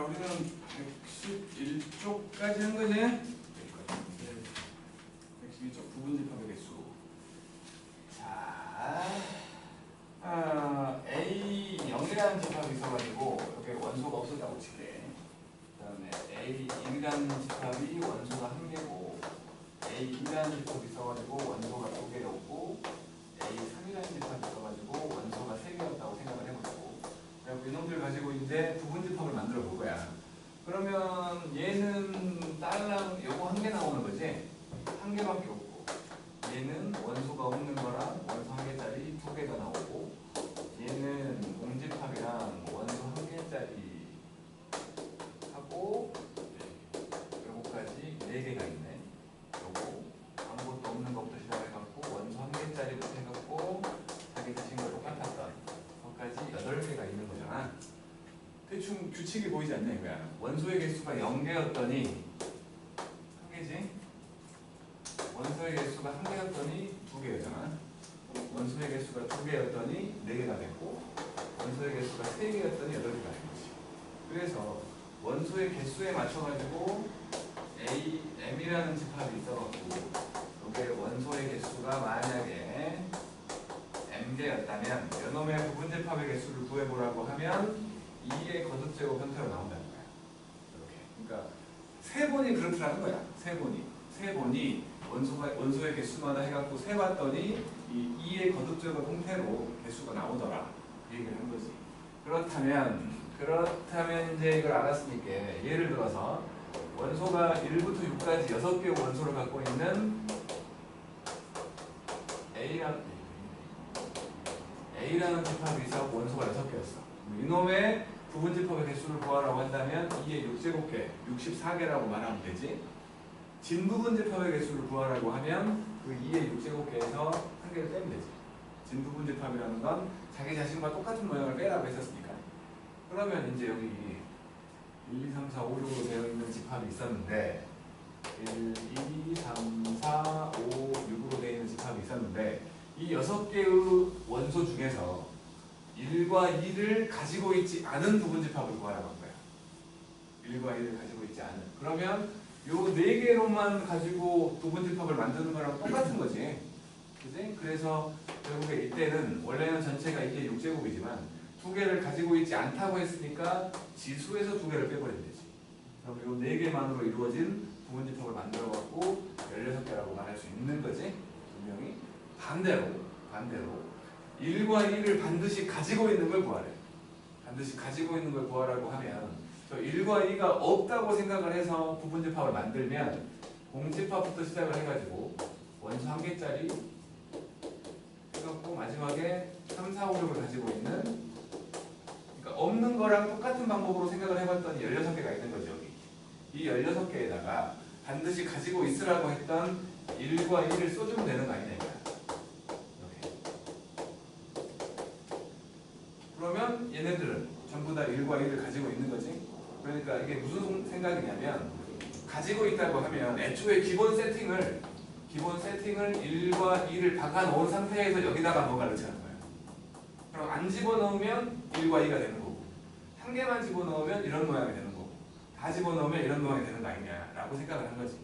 우리는 111쪽까지 한 거지? 112쪽 부분집합의 개수. 자, A0이라는 집합이 있어가지고 여기 원소가 없었다고 칠게. 그 다음에 A1이라는 집합이 원소가 1개고 A2라는 집합이 있어가지고 원소가 2개였고 A3이라는 집합이 있어가지고 원소가 3개였다고 생각을 해보고, 그리고 이놈들 가지고 이제 부분집합을 만들어 볼 거야. 그러면 얘는 딸랑 요거 1개 나오는 거지? 1개밖에 없고, 얘는 원소가 없는 거랑 원소 1개짜리 2개가 나오고, 얘는 공집합이랑 원소 1개짜리 하고 요거까지 4개가 있네. 요거 아무것도 없는 것부터 시작해갖고 원소 1개짜리부터 해갖고 자기 자신과 똑같았던 것까지 8개가 있는 거잖아. 대충 규칙이 보이지 않냐 이거야. 원소의 개수가 0개였더니 1개지? 원소의 개수가 1개였더니 2개였잖아. 원소의 개수가 2개였더니 4개가 됐고, 원소의 개수가 3개였더니 8개가 된 거지. 그래서 원소의 개수에 맞춰가지고 M이라는 집합이 있어갖고, 이게 원소의 개수가 만약에 M개였다면 이놈의 부분집합의 개수를 구해보라고 하면 2의 거듭제곱 형태로 나온다는 거야. 이렇게. 그러니까 세 번이 그렇더라는 거야. 세 번이 원소의 개수마다 해갖고 세봤더니 이 2의 거듭제곱 형태로 개수가 나오더라. 이 얘기를 한 거지. 그렇다면 이제 이걸 알았으니까 예를 들어서 원소가 1부터 6까지 6개의 원소를 갖고 있는 A라는 집합이 있어서 원소가 6개였어. 이놈의 부분집합의 개수를 구하라고 한다면 2의 6제곱개, 64개라고 말하면 되지. 진부분집합의 개수를 구하라고 하면 그 2의 6제곱개에서 1개를 빼면 되지. 진부분집합이라는 건 자기 자신과 똑같은 모양을 빼라고 했었으니까. 그러면 이제 여기 1, 2, 3, 4, 5, 6으로 되어 있는 집합이 있었는데 1, 2, 3, 4, 5, 6으로 되어 있는 집합이 있었는데 이 6개의 원소 중에서 1과 2를 가지고 있지 않은 부분집합을 구하라고 한 거야. 1과 2를 가지고 있지 않은. 그러면 요 4개로만 가지고 부분집합을 만드는 거랑 똑같은 거지. 그지? 그래서 결국에 이때는 원래는 전체가 이게 6제곱이지만 2개를 가지고 있지 않다고 했으니까 지수에서 2개를 빼버리면 되지. 그럼 요 4개만으로 이루어진 부분집합을 만들어갖고 16개라고 말할 수 있는 거지. 분명히. 반대로 1과 2를 반드시 가지고 있는 걸 구하래. 반드시 가지고 있는 걸 구하라고 하면 저 1과 2가 없다고 생각을 해서 부분집합을 만들면 공집합부터 시작을 해가지고 원소 1개짜리 해갖고 마지막에 3, 4, 5, 6을 가지고 있는, 그러니까 없는 거랑 똑같은 방법으로 생각을 해봤더니 16개가 있는 거죠. 여기. 이 16개에다가 반드시 가지고 있으라고 했던 1과 2를 써주면 되는 거 아니냐 이거야. 그러면 얘네들은 전부 다 1과 2를 가지고 있는 거지. 그러니까 이게 무슨 생각이냐면 가지고 있다고 하면 애초에 기본 세팅을 1과 2를 박아놓은 상태에서 여기다가 뭔가를 넣자는 거예요. 그럼 안 집어넣으면 1과 2가 되는 거고, 한 개만 집어넣으면 이런 모양이 되는 거고, 다 집어넣으면 이런 모양이 되는 거 아니냐라고 생각을 한 거지.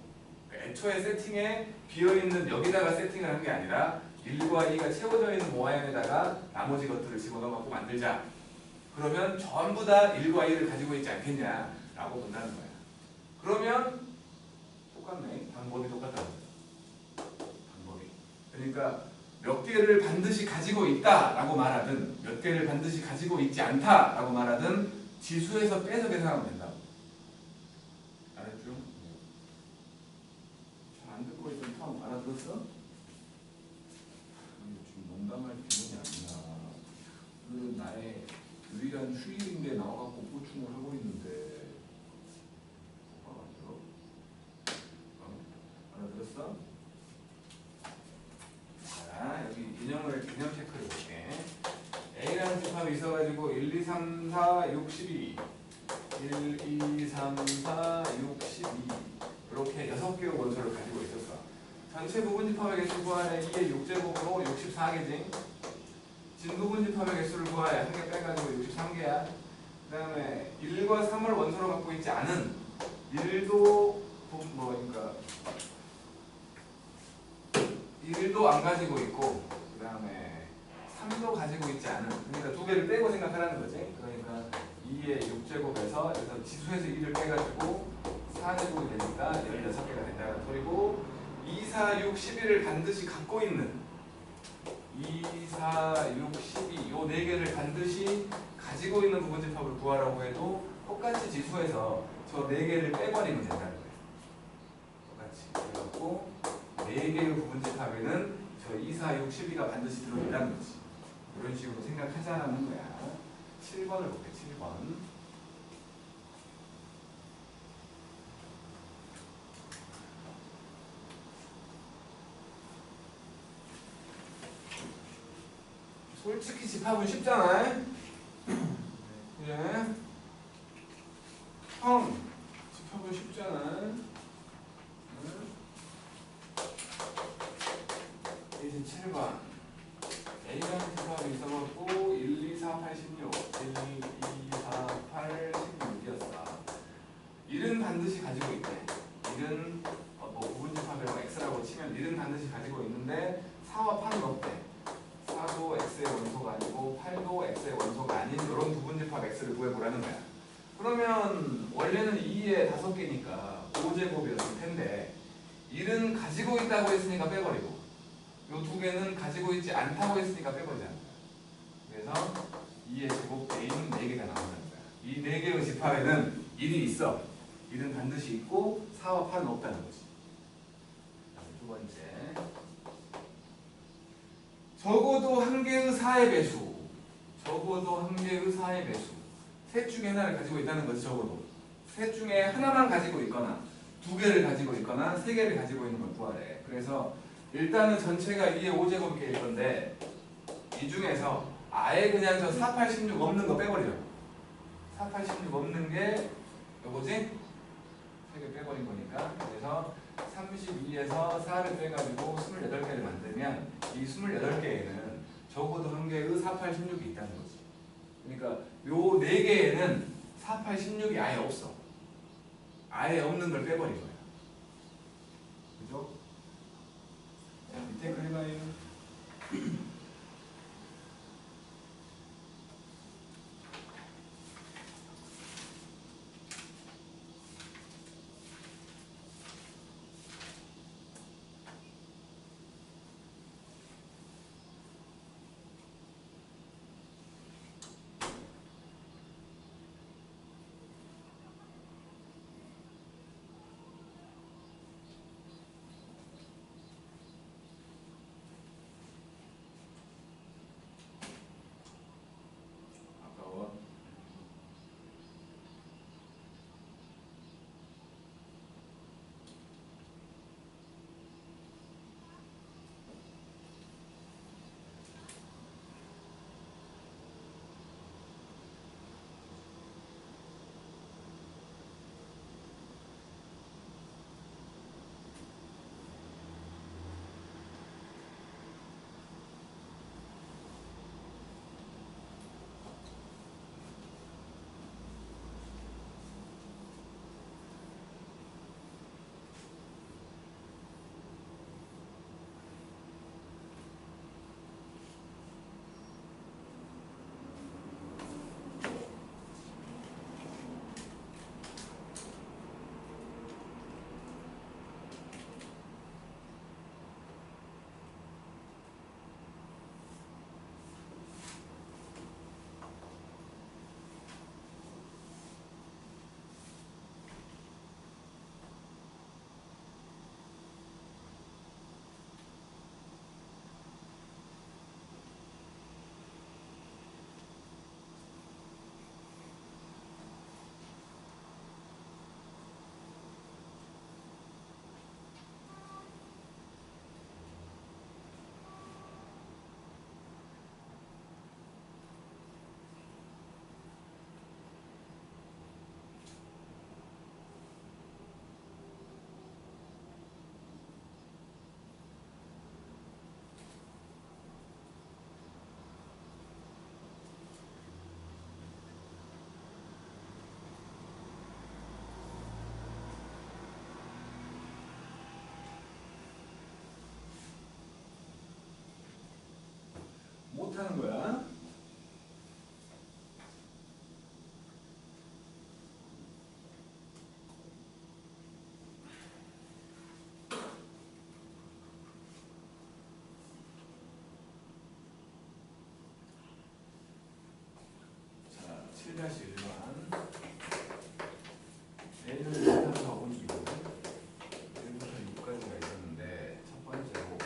그러니까 애초에 세팅에 비어있는 여기다가 세팅을 한 게 아니라 1과 2가 채워져 있는 모양에다가 나머지 것들을 집어넣어갖고 만들자. 그러면 전부 다 1과 2를 가지고 있지 않겠냐라고 본다는 거야. 그러면 똑같네. 방법이 똑같다는 거야. 방법이. 그러니까 몇 개를 반드시 가지고 있다라고 말하든 몇 개를 반드시 가지고 있지 않다라고 말하든 지수에서 빼서 계산하면 된다. 알았죠? 잘 안 듣고 있던 처음 알아들었어? 농담할 기분이 아니야. 오늘은 나의 유일한 휴일인데 나와갖고 보충을 하고 있는데 알아들었어? 자, 여기 개념 체크를 볼게. A라는 집합이 있어가지고 1, 2, 3, 4, 6, 12 1, 2, 3, 4, 6, 12 이렇게 6개의 원소를 가지고 있었어. 전체 부분집합의 개수 구하래 2의 6제곱으로 64개지. 진부분집합의 개수를 구하래. 한 개 빼가지고 63개야. 그 다음에 1과 3을 원소로 갖고 있지 않은 1도 그러니까 1도 안 가지고 있고 그 다음에 3도 가지고 있지 않은, 그러니까 두 개를 빼고 생각하라는 거지. 그러니까 2의 6제곱에서 여기서 지수에서 1을 빼가지고 4제곱이 되니까 16개가 된다는 소리고, 2, 4, 6, 11을 반드시 갖고 있는 2, 4, 6, 12 요 4개를 반드시 가지고 있는 부분집합을 구하라고 해도 똑같이 지수에서 저 4개를 빼버리면 된다는 거예요. 똑같이. 그래갖고 4개의 부분집합에는 저 2, 4, 6, 12가 반드시 들어있다는 거지. 이런 식으로 생각하자라는 거야. 7번을 볼게. 7번. 솔직히 집합은 쉽잖아. 그래? 집합은 쉽잖아. 이제 7번. A라는 집합이 있어갖고 1, 2, 4, 8, 16 1, 2, 4, 8, 16이었어. 1은 반드시 가지고 있대. 1은 뭐 부분집합이라고 X라고 치면 1은 반드시 가지고 있는데 4와 8은 없대. 4도 X의 원소가 아니고 8도 X의 원소가 아닌 이런 부분집합 X를 구해보라는 거야. 그러면 원래는 2에 5개니까 5제곱이었을 텐데 1은 가지고 있다고 했으니까 빼버리고 요 두 개는 가지고 있지 않다고 했으니까 빼버리자는 거야. 그래서 2의 제곱 A는 4개가 나온다는 거야. 이 4개의 집합에는 1이 있어. 1은 반드시 있고 4와 8은 없다는 거지. 두 번째, 적어도 한 개의 4의 배수. 적어도 한 개의 4의 배수. 셋 중에 하나를 가지고 있다는 거지. 적어도 셋 중에 하나만 가지고 있거나 2개를 가지고 있거나 3개를 가지고 있는 걸 구하래. 그래서 일단은 전체가 2의 5제곱 개일 건데 이 중에서 아예 그냥 저 4, 8, 16 없는 거 빼버리라고. 4, 8, 16 없는 게 요거지? 3개 빼버린 거니까. 그래서 32에서 4를 빼가지고 28개를 만들면 이 28개에는 적어도 한 개의 4, 8, 16이 있다는 거지. 그러니까 요 4개에는 4, 8, 16이 아예 없어. 아예 없는 걸 빼버린 거야. 그죠? 자, 밑에 그려봐요. 못하는 거야. 자, 7-1번 A는 일단서 원기고 1부터 6까지가 있었는데 첫 번째로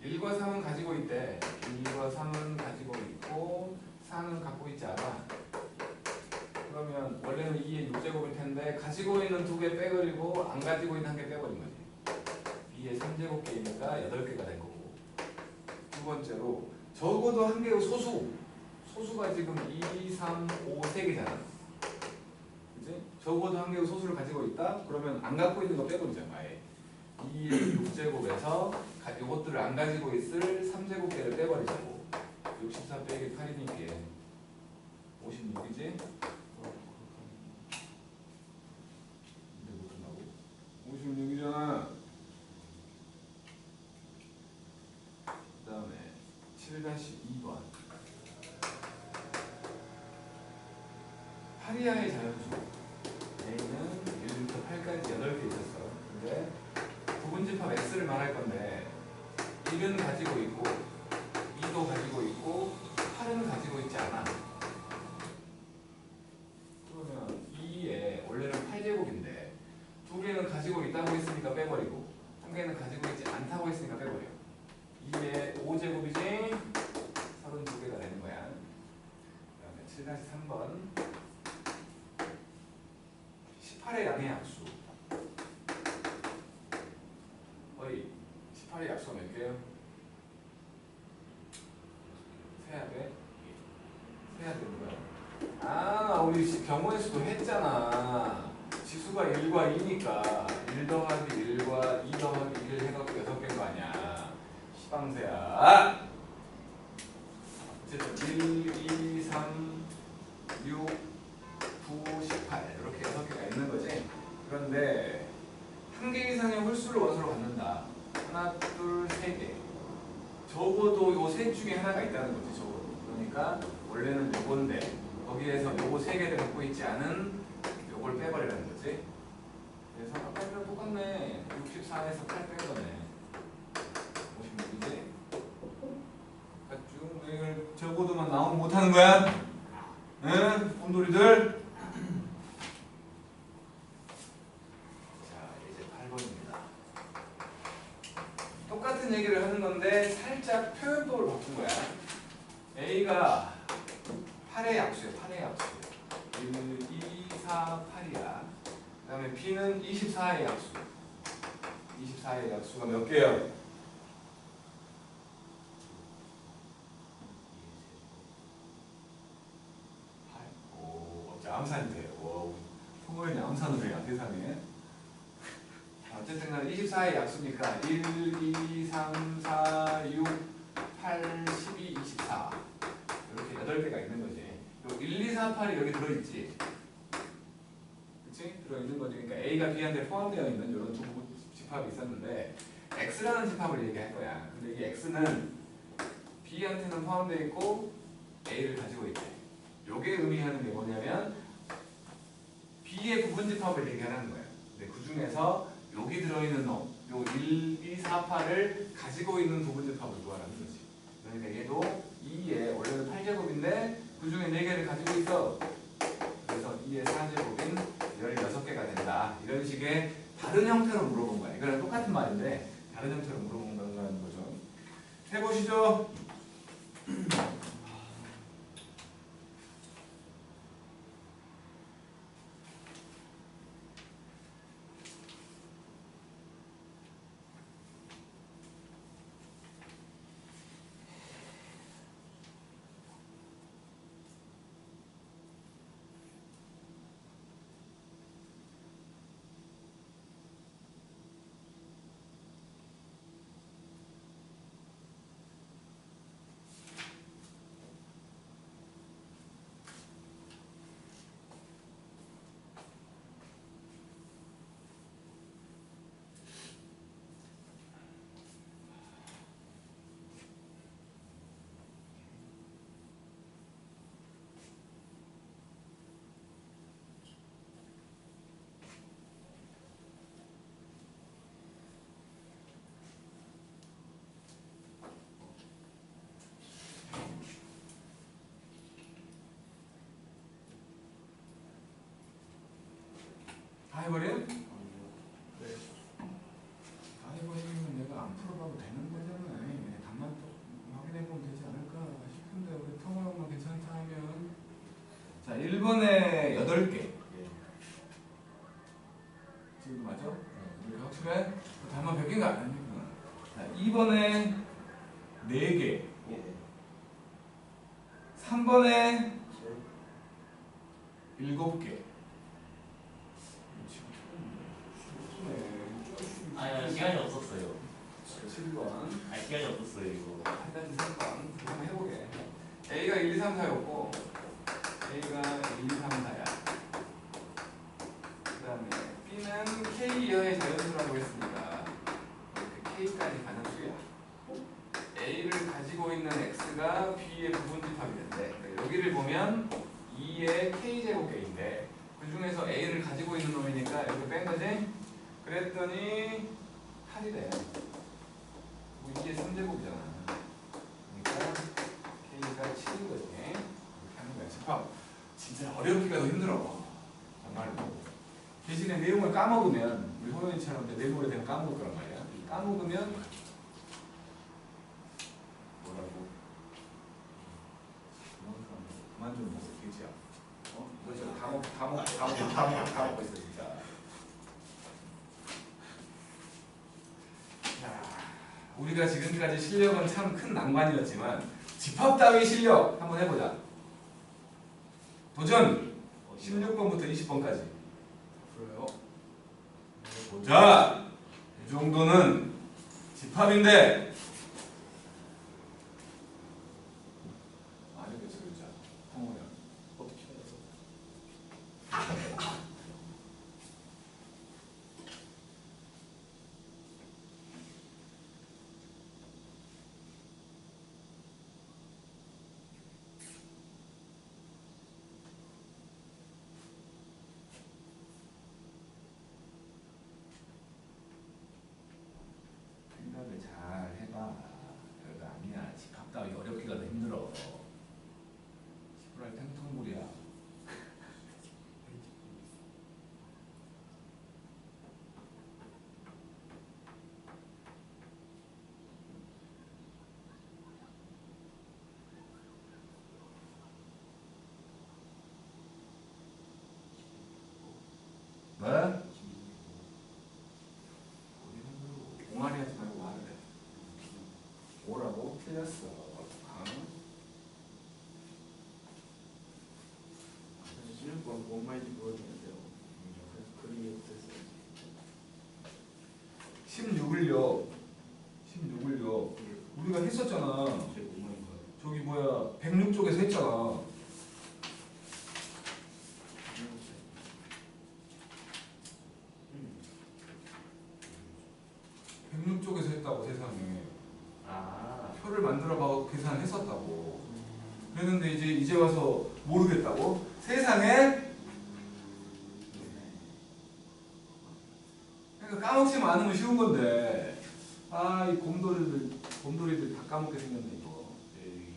1과 3은 가지고 있대. 1과 3은 가지고 있고 4는 갖고 있지 않아. 그러면 원래는 2의 6제곱일 텐데 가지고 있는 2개 빼버리고 안 가지고 있는 1개 빼버린 거지. B의 3제곱개이니까 8개가 된 거고. 두 번째로 적어도 한 개의 소수가 지금 2, 3, 5, 3개잖아. 그치? 적어도 한 개의 소수를 가지고 있다? 그러면 안 갖고 있는 거 빼버리잖아. 아예 2의 6제곱에서 이것들을 안 가지고 있을 3제곱개를 빼버리자고. 64 빼기 8이니까 56이지? 56이잖아. 그 다음에 7-2번 8이하의 자연수 A는 1부터 8까지 8개 있었어. 근데 부분집합 X를 말할 건데 1은 가지고 있고 2도 가지고 있고 8은 가지고 있지 않아. 그러면 2에 원래는 8제곱인데 2개는 가지고 있다고 했으니까 빼버리고 1개는 가지고 있지 않다고 했으니까 빼버려. 2에 5제곱이지 32개가 되는 거야. 그 다음에 7-3번 18의 양의 약수. 어이 18의 약수가 몇 개요? 세야 돼? 세야 되는 거야. 아, 우리 경우의 수도 했잖아. 지수가 1과 2니까 1 더하기 1과 2 더하기 1 해갖고 6개인 거 아니야. 시방새야. 어쨌든 1, 2, 3, 6, 9, 18 이렇게 6개가 있는 거지. 그런데 한 개 이상의 홀수를 원소로 갖는다. 하나, 둘, 세 개. 적어도 요 셋 중에 하나가 있다는 거지. 적어도. 그러니까 원래는 요건데 거기에서 요거 세 개를 갖고 있지 않은 요걸 빼버리라는 거지. 그래서 아까랑 똑같네. 64에서 8 뺀 거네. 56이지? 쭉 이걸 적어도만 나오면 못하는 거야? 응? 곰돌이들? 자, 이제 8번입니다. 똑같은 얘기를 하는 건데 살짝 표현법을 바꾼 거야. A가 8의 약수야. 8의 약수. 1, 2, 4, 8이야. 그 다음에 B는 24의 약수. 24의 약수가 몇 개요? 암산이 돼요. 와, 통일이 암산을 해요. 세상에. 어쨌든 간에 24의 약수니까 1, 2, 3, 4, 6, 8, 12, 24 이렇게 8개가 있는 거지. 1, 2, 4, 8이 여기 들어있지. 그치? 들어있는 거지. 그러니까 A가 B한테 포함되어 있는 이런 두 집합이 있었는데 X라는 집합을 얘기할 거야. 근데 이 X는 B한테는 포함되어 있고 A를 가지고 있대. 요게 의미하는 게 뭐냐면 B의 부분집합을 얘기하는 거예요. 근데 그 중에서 여기 들어있는 놈, 요 1, 2, 4, 8을 가지고 있는 부분집합을 구하라는 거지. 그러니까 얘도 2에 원래는 8제곱인데 그 중에 4개를 가지고 있어. 그래서 2의 4제곱인 16개가 된다. 이런 식의 다른 형태로 물어본 거야. 이거랑 똑같은 말인데 다른 형태로 물어본 거라는 거죠. 해보시죠. 3번에 7개. 아니 시간이 없었어요. 7번. 시간이 없었어요 이거. 판단지 3번. 한번 해보게. A가 1, 2, 3, 4였고 A가 1, 2, 3, 4야. 그 다음에 B는 K 이하의 자연수라고 했으니까 K까지 가는 수야. A를 가지고 있는 X가 B의 부분집합이 된대. 여기를 보면 2의 K제곱계인데 그 중에서 A를 가지고 있는 놈이니까 이렇게 뺀 거지? 그랬더니 8이래. 뭐 2의 3제곱이잖아. 그러니까 K가 7인 거지. 이렇게 하는 거야. 집합. 진짜 어렵기가 더 힘들어. 정말로. 대신에 내용을 까먹으면 우리 호연이처럼 내용을 그냥 까먹을 거란 말이야. 까먹으면 뭐라고? 그만 좀 먹어, 돼지야. 너 지금 다 먹고 있어 진짜. 자, 우리가 지금까지 실력은 참 큰 난관이었지만 집합 따위 실력 한번 해보자. 도전! 16번부터 20번까지. 그래요? 보자! 이 정도는 집합인데 아니겠어, 그렇죠. 성호야. 어떻게 해서? 생각을 잘 해봐. 별거 아니야. 집합 따위 어렵기가 더 힘들어. 시부랄 탱통물이야. 뭐? 옹알이 하지 말고 말을 해. 오라고? 틀렸어. 사실 뭔 말인지 모르겠는데요. 그래서 그리 못했어요. 16을요. 우리가 했었잖아. 제 뭔말인가요? 저기 뭐야 106쪽에서 했잖아. 음. 106쪽에서 했다고 세상에. 아 표를 만들어봐서 계산했었다고. 그랬는데 이제 와서 모르겠다고? 세상에? 그러니까 까먹지만 않으면 쉬운 건데. 아, 이 곰돌이들 다 까먹게 생겼네 이거. 에이.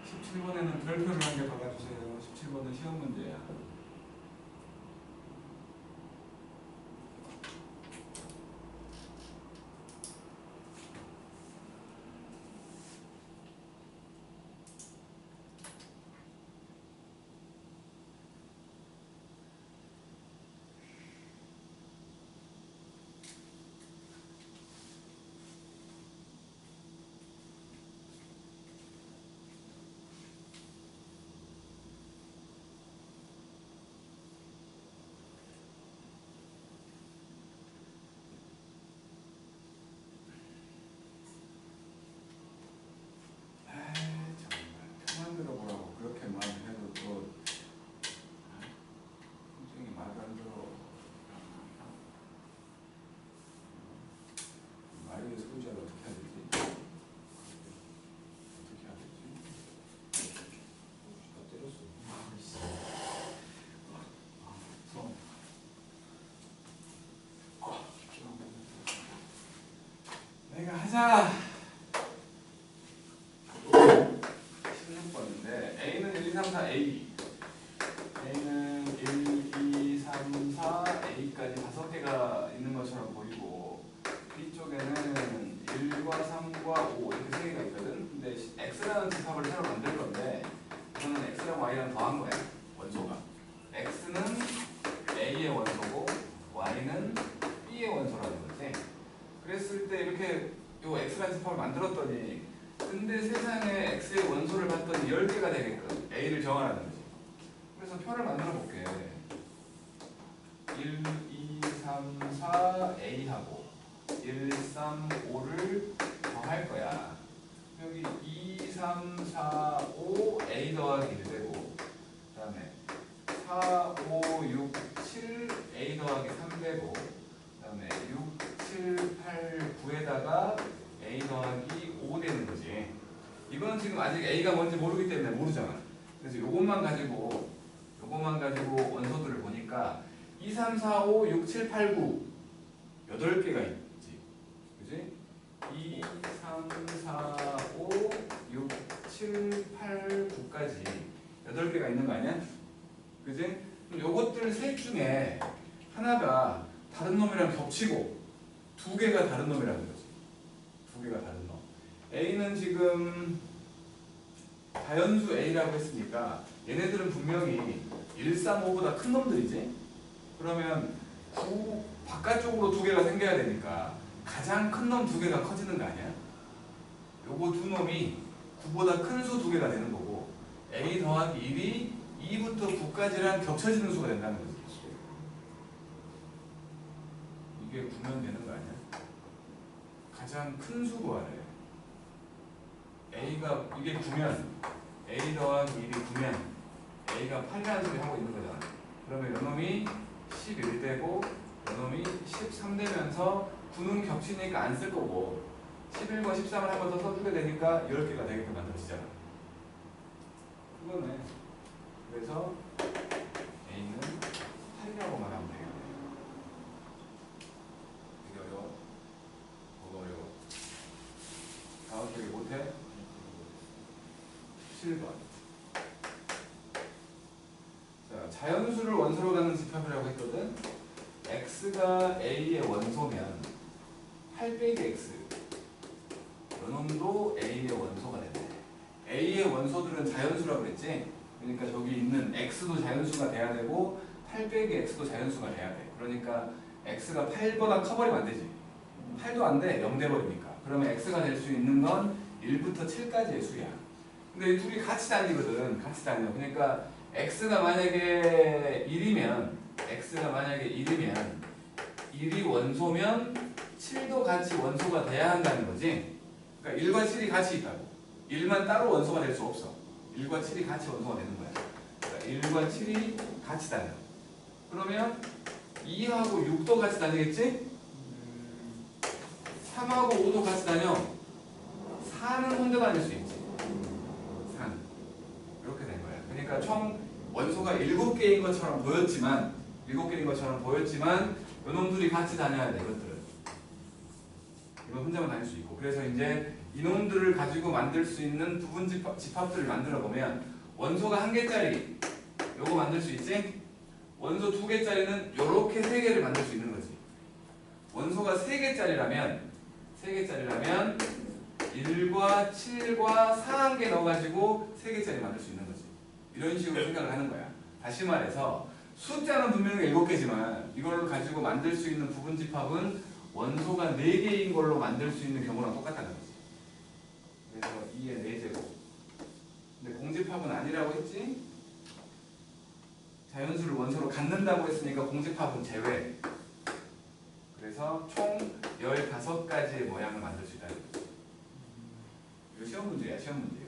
칠 17번에는 별표를 한 개 박아주세요. 17번은 시험 문제야. 내가 하자. 16번인데 A는 1, 2, 3, 4, A. A는 1, 2, 3, 4, A까지 5개가 있는 것처럼 보이고 B쪽에는 1과 3과 5 이렇게 3개가 있거든. 근데 X라는 집합을 새로 만들 건데 이거는 X랑 Y랑 더한 거야. 원소가. X는 A의 원소고 Y는 B의 원소라는 거지. 그랬을 때 이렇게 요 X라는 집합을 만들었더니 근데 세상에 X의 원소를 봤더니 10개가 되게끔 A를 정하라는 거지. 그래서 표를 만들어 볼게. 1, 2, 3, 4 A하고 1, 3, 5를 더할 거야. 여기 2, 3, 4, 5 A 더하기 1 되고 그 다음에 4, 5, 6, 7 A 더하기 3 되고 그 다음에 6, 7, 8, 9에다가 A 더하기 5 되는 거지. 이거는 지금 아직 A가 뭔지 모르기 때문에 모르잖아. 그래서 요것만 가지고 원소들을 보니까 2, 3, 4, 5, 6, 7, 8, 9 8개가 있지. 그지? 2, 3, 4, 5, 6, 7, 8, 9까지 8개가 있는 거 아니야? 그지? 그럼 요것들 셋 중에 하나가 다른 놈이랑 겹치고 2개가 다른 놈이라는 거지. 2개가 다른 놈. A는 지금 자연수 A라고 했으니까 얘네들은 분명히 1, 3, 5보다 큰 놈들이지? 그러면 9 바깥쪽으로 2개가 생겨야 되니까 가장 큰 놈 2개가 커지는 거 아니야? 요거 두 놈이 9보다 큰 수 2개가 되는 거고 A 더하기 1이 2부터 9까지랑 겹쳐지는 수가 된다는 거지. 이게 9면 되는 거 아니야? 가장 큰 수 구하래. A가 이게 9면 A 더하기 1이 9면 A가 8이라는 소리 하고 있는 거잖아. 그러면 요놈이 11되고 요놈이 13되면서 9는 겹치니까 안 쓸 거고 11과 13을 한 번 더 써주게 되니까 10개가 되게끔 만들어지잖아. 그거네. 그래서 A는 8이라고 말하면 되겠네. 되게 어려워. 뭐가 어려워? 다음 되게 못해? 7번. 자, 자연수를 원소로 갖는 집합이라고 했거든. X가 A의 원소면 8 빼기 X 요놈도 A의 원소가 되네. A의 원소들은 자연수라고 그랬지? 그러니까 저기 있는 X도 자연수가 돼야 되고 8 빼기 X도 자연수가 돼야 돼. 그러니까 X가 8보다 커버리면 안 되지. 8도 안 돼. 0 돼버리니까. 그러면 X가 될 수 있는 건 1부터 7까지의 수야. 근데 이 둘이 같이 다니거든. 같이 다녀. 그러니까 X가 만약에 1이면 1이 원소면 7도 같이 원소가 돼야 한다는 거지. 그러니까 1과 7이 같이 있다고. 1만 따로 원소가 될 수 없어. 1과 7이 같이 원소가 되는 거야. 그러니까 1과 7이 같이 다녀. 그러면 2하고 6도 같이 다니겠지? 3하고 5도 같이 다녀. 4는 혼자 다닐 수 있지. 4는. 이렇게 된 거야. 그러니까 총 원소가 7개인 것처럼 보였지만 요놈들이 같이 다녀야 돼. 이것들은. 이건 혼자만 다닐 수 있고. 그래서 이제 이놈들을 가지고 만들 수 있는 부분 집합들을 만들어 보면 원소가 1개짜리 요거 만들 수 있지? 원소 2개짜리는 요렇게 3개를 만들 수 있는 거지. 원소가 3개짜리라면 1과 7과 4 1개 넣어가지고 3개짜리 만들 수 있는 거지. 이런 식으로 생각을 하는 거야. 다시 말해서 숫자는 분명히 7개지만 이걸 가지고 만들 수 있는 부분 집합은 원소가 4개인 걸로 만들 수 있는 경우랑 똑같다는 거지. 그래서 2의 4제곱. 근데 공집합은 아니라고 했지? 자연수를 원소로 갖는다고 했으니까 공집합은 제외. 그래서 총 15가지의 모양을 만들 수 있다는 거지. 이거 시험 문제야, 시험 문제.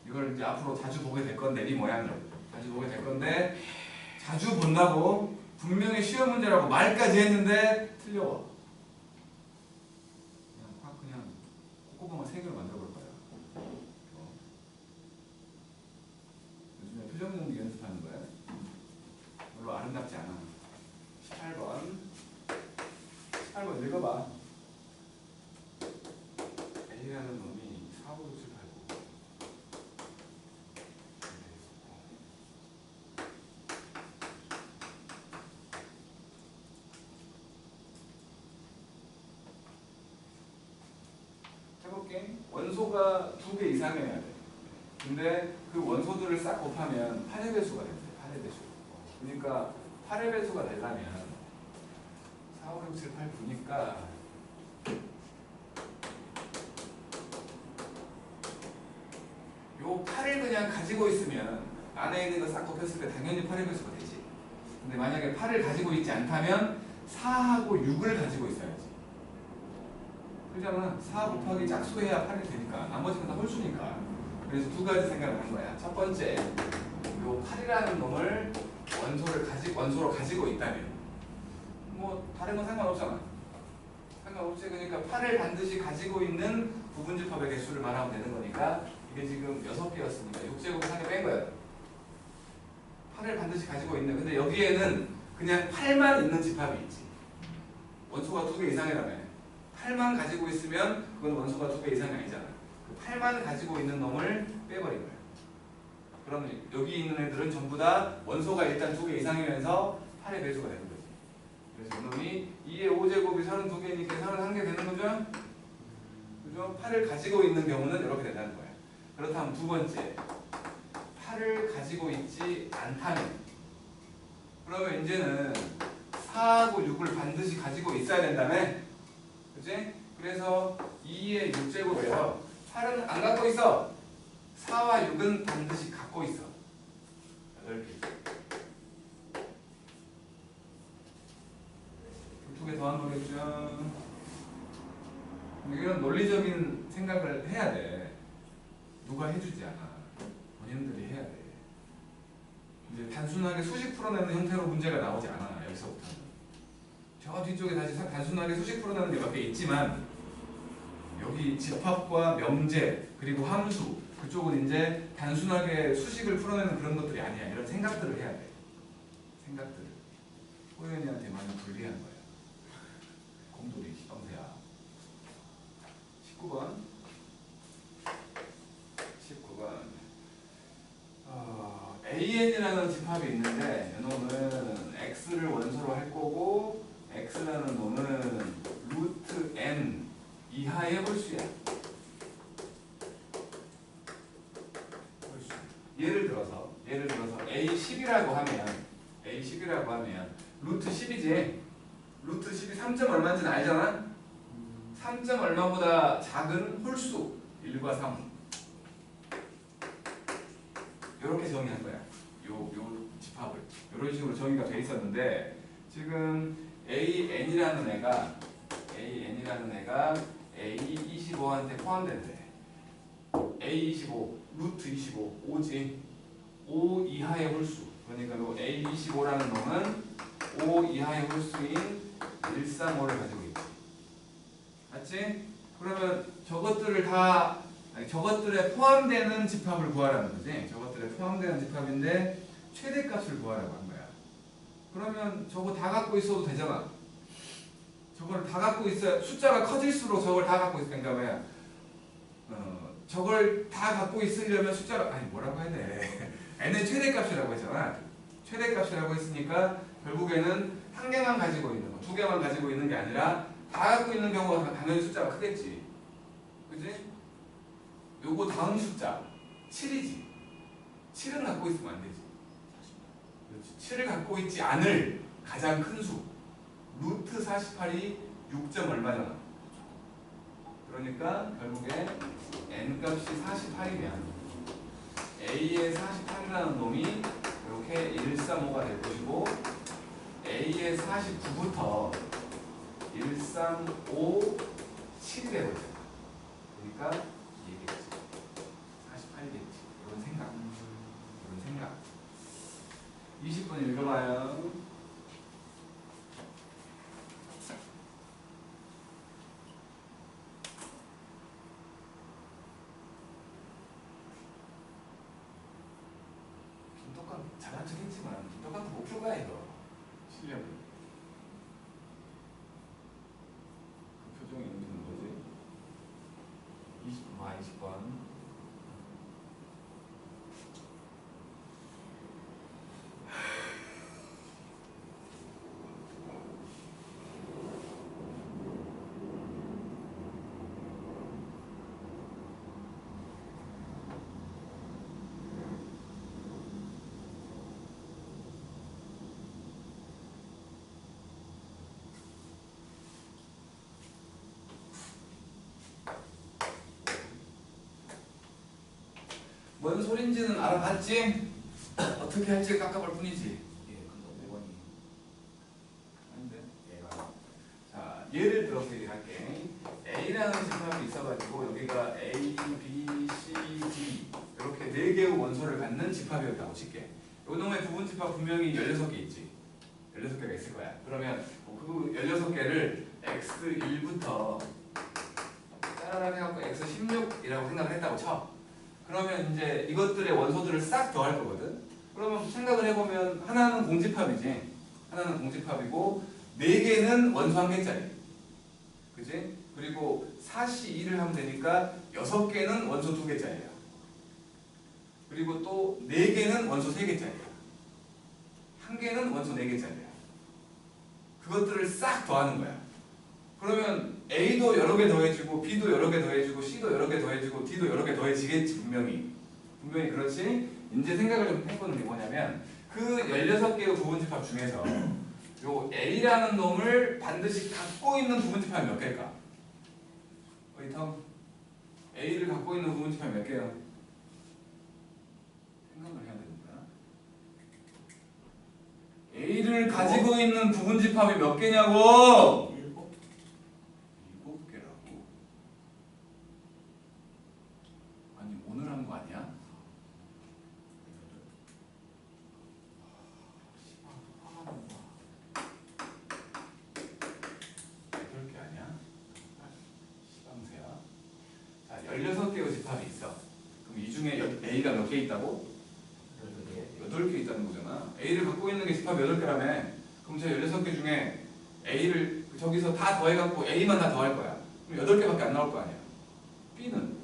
이걸 이제 앞으로 자주 보게 될 건데, 이 모양을 자주 보게 될 건데, 자주 본다고 분명히 시험 문제라고 말까지 했는데 틀려. 그냥 콧구멍을 3개로 만들어 볼 거야. 요즘에 표정 연기 연습하는 거야. 별로 아름답지 않아. 18번 읽어봐. 해볼게. 원소가 2개 이상이어야 돼. 근데 그 원소들을 싹 곱하면 8의 배수가 된대. 8의 배수. 그러니까 8의 배수가 되려면 4, 5, 6, 7, 8, 9니까 요 8을 그냥 가지고 있으면 안에 있는 거 싹 곱했을 때 당연히 8의 배수가 되지. 근데 만약에 8을 가지고 있지 않다면 4하고 6을 가지고 있어야지. 그러잖아. 4 곱하기 짝수해야 8이 되니까. 나머지는 다 홀수니까. 그래서 두 가지 생각을 한 거야. 첫 번째, 요 8이라는 놈을 원소로 가지고 있다면 뭐 다른 건 상관없잖아. 상관없지. 그러니까 8을 반드시 가지고 있는 부분집합의 개수를 말하면 되는 거니까 이게 지금 6개였으니까 6제곱 4개 뺀 거야. 8을 반드시 가지고 있는. 근데 여기에는 그냥 8만 있는 집합이 있지. 원소가 2개 이상이라며. 8만 가지고 있으면 그건 원소가 2개 이상이 아니잖아. 그 8만 가지고 있는 놈을 빼버린 거야. 그럼 여기 있는 애들은 전부 다 원소가 일단 2개 이상이면서 8의 배수가 되는 거지. 그래서 이놈이 2의 5제곱이 32개니까 31개 되는 거죠? 그죠? 8을 가지고 있는 경우는 이렇게 된다는 거야. 그렇다면 두 번째, 8을 가지고 있지 않다면 그러면 이제는 4하고 6을 반드시 가지고 있어야 된다며? 그치? 그래서 2의 6제곱에서 8은 안 갖고 있어. 4와 6은 반드시 갖고 있어. 8개. 2개 더한 거겠죠. 이런 논리적인 생각을 해야 돼. 누가 해주지 않아. 본인들이 해야 돼. 이제 단순하게 수식 풀어내는 형태로 문제가 나오지 않아. 여기서부터는. 저 뒤쪽에 다시 단순하게 수식 풀어내는 게 몇 개 있지만 여기 집합과 명제 그리고 함수 그쪽은 이제 단순하게 수식을 풀어내는 그런 것들이 아니야. 이런 생각들을 해야 돼. 생각들을. 호연이한테 많이 불리한 거야. 곰돌이 시방새야. 19번. 19번. AN이라는 집합이 있는데 이놈은 X를 원소로 할 거고 X라는 놈은 루트 N 이하의 홀수야. 홀수. 예를 들어서 A10이라고 하면 루트 10이지. 루트 10이 3점 얼마인지는 알잖아. 3점 얼마보다 작은 홀수 1과 3 이렇게 정의한 거야. 요 집합을 이런 식으로 정의가 돼 있었는데 지금 AN이라는 애가 A25한테 포함된대. A25 루트 25 5지. 5 이하의 홀수. 그러니까 요 A25라는 놈은 5 이하의 홀수인 135를 가지고 있지. 맞지? 그러면 저것들에 포함되는 집합을 구하라는 거지. 저것들에 포함되는 집합인데 최대값을 구하라고 한 거야. 그러면 저거 다 갖고 있어도 되잖아. 저걸 다 갖고 있어야 숫자가 커질수록 저걸 다 갖고 있으니까 뭐야? 저걸 다 갖고 있으려면 숫자가 뭐라고 해야 돼? n은 최대값이라고 했잖아. 최대값이라고 했으니까 결국에는 한 개만 가지고 있는 거, 두 개만 가지고 있는 게 아니라 다 갖고 있는 경우가 당연히 숫자가 크겠지. 그지? 요거 다음 숫자 7이지. 7은 갖고 있으면 안 되지. 그렇지. 7을 갖고 있지 않을 가장 큰 수. 루트 48이 6점 얼마잖아. 그러니까 결국에 n값이 48이면 a의 48이라는 놈이 이렇게 135가 될 것이고 a의 49부터 135, 7이 되거든. 그러니까 이게 48이겠지. 이런 생각. 20분 읽어봐요. 잘한 척 했지만 똑같은 목표가 이거 실력은 그 표정이 있는 거지. 20번 뭔 소린지는 알아봤지? 어떻게 할지 깎아볼 뿐이지. 예, 근데 5번이 아닌데. 얘가 자, 예를 들어서 얘기할게. A라는 집합이 있어가지고 여기가 A, B, C, D 이렇게 4개의 원소를 갖는 집합이었다고 칠게. 요놈의 부분 집합 분명히 16개 있지. 16개가 있을 거야. 그러면 그 16개를 X1부터 짜라락 해갖고 X16이라고 생각을 했다고 쳐. 그러면 이제 이것들의 원소들을 싹 더할 거거든. 그러면 생각을 해보면 하나는 공집합이지. 하나는 공집합이고 4개는 원소 1개짜리. 그지? 그리고 4시 2를 하면 되니까 6개는 원소 2개짜리야. 그리고 또 4개는 원소 3개짜리야. 1개는 원소 4개짜리야. 그것들을 싹 더하는 거야. 그러면 A도 여러 개 더해지고 B도 여러 개 더해지고 C도 여러 개 더해지고 D도 여러 개 더해지겠지 분명히. 분명히 그렇지. 이제 생각을 좀 해보는 게 뭐냐면 그 16개의 부분집합 중에서 요 A라는 놈을 반드시 갖고 있는 부분집합이 몇 개일까? 어이 텀 A를 갖고 있는 부분집합이 몇 개야? 생각을 해야 됩니다. A를 가지고 있는 부분집합이 몇 개냐고? 7개라고. 아니 오늘 한 거 아니야? 8개 아니야? 시방새야. 자, 16개의 집합이 있어. 그럼 이 중에 A가 몇 개 있다고? 8개 있다는 거잖아. A를 갖고 있는 게 집합 8개라며. 그럼 저 16개 중에 A를 저기서 다 더해갖고 A만 다 더할 거야. 그럼 8개밖에 안 나올 거 아니야. B는?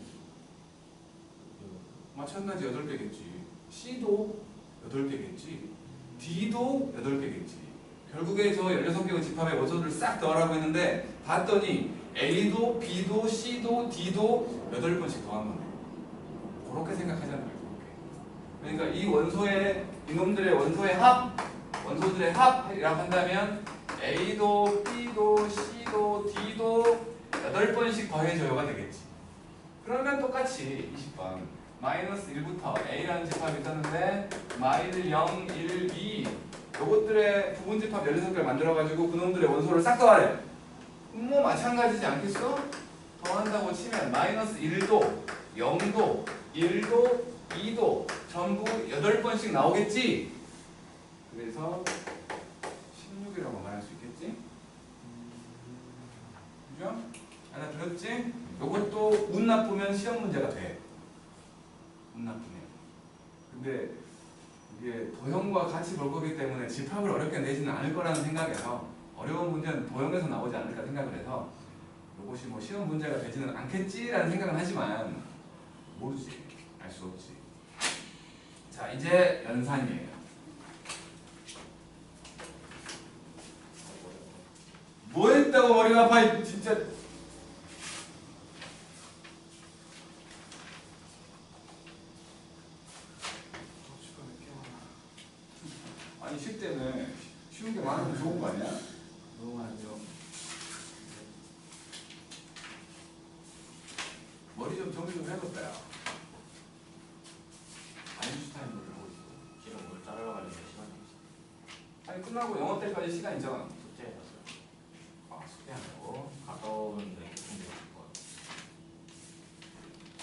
마찬가지 8개겠지. C도 8개겠지. D도 8개겠지. 결국에 저 16개의 집합의 원소들을 싹 더하라고 했는데 봤더니 A도 B도 C도 D도 8번씩 더한 거네. 그렇게 생각하자는 거예요. 그러니까 이 원소의 이놈들의 원소의 합, 원소들의 합이라고 한다면 A도 B도 C도 D도 8번씩 더해져요가 되겠지. 그러면 똑같이 20번 마이너스 1부터 A라는 집합이 있었는데 마이너스 0, 1, 2 요것들의 부분집합 16개를 만들어가지고 그놈들의 원소를 싹 더하래. 뭐 마찬가지지 않겠어? 더한다고 치면 마이너스 1도, 0도, 1도, 2도 전부 8번씩 나오겠지? 그래서 16이라고 말할 수 있겠지? 그죠? 알아들었지? 요것도 운 나쁘면 시험 문제가 돼. 운 나쁘면. 근데 이게 도형과 같이 볼 거기 때문에 집합을 어렵게 내지는 않을 거라는 생각에서 어려운 문제는 도형에서 나오지 않을까 생각을 해서 요것이 뭐 시험 문제가 되지는 않겠지라는 생각은 하지만 모르지. 알 수 없지. 자, 이제 연산이에요. 뭐 했다고 머리가 아파 진짜. 아니 쉴 때는 쉬운 게 많으면 좋은 거 아니야? 너무 많죠. 머리 좀 정리 좀 해볼까 요 아인슈타인을 보고 있어. 지금 뭘 자르러 가려면 시간이 없어. 아니 끝나고 영어 때까지 시간 있잖아. 숙제해놨어요. 아 숙제한다고? 가까운데 근데 뭐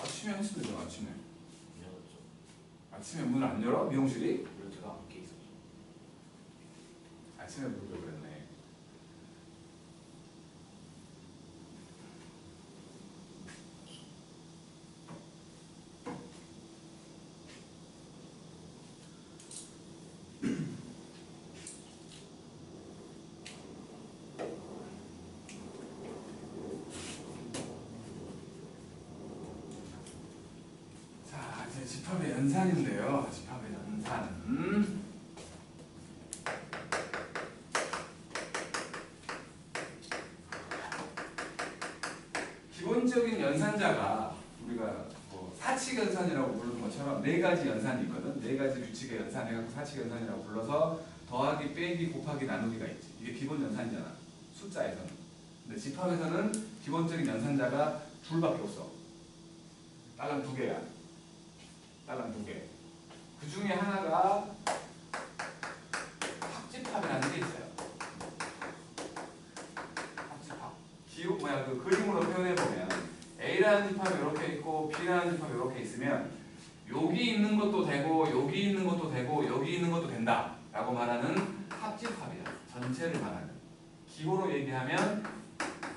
아침에 했으면 되잖아. 아침에. 미안하죠. 아침에 문을 안 열어? 미용실이? 그리고 제가 함께 있었죠. 아침에 부르려고 그랬네. 자, 이제 집합의 연산인데요. 집합의 연산. 기본적인 연산자가 우리가 뭐 사칙 연산이라고 부르는 것처럼 4가지 연산이 있거든. 4가지 규칙의 연산해갖고 사칙 연산이라고 불러서 더하기, 빼기, 곱하기, 나누기가 있지. 이게 기본 연산이잖아. 숫자에서는. 근데 집합에서는 기본적인 연산자가 둘밖에 없어. 딸랑 2개야. 딸랑 2개. 그 중에 하나가 합집합이라는 게 있어요. 합집합. 그 그림으로 표현해 보면 A라는 집합이 이렇게 있고 B라는 집합이 이렇게 있으면 여기 있는 것도 되고 여기 있는 것도 되고 여기 있는 것도 된다 라고 말하는 합집합이야. 전체를 말하는. 기호로 얘기하면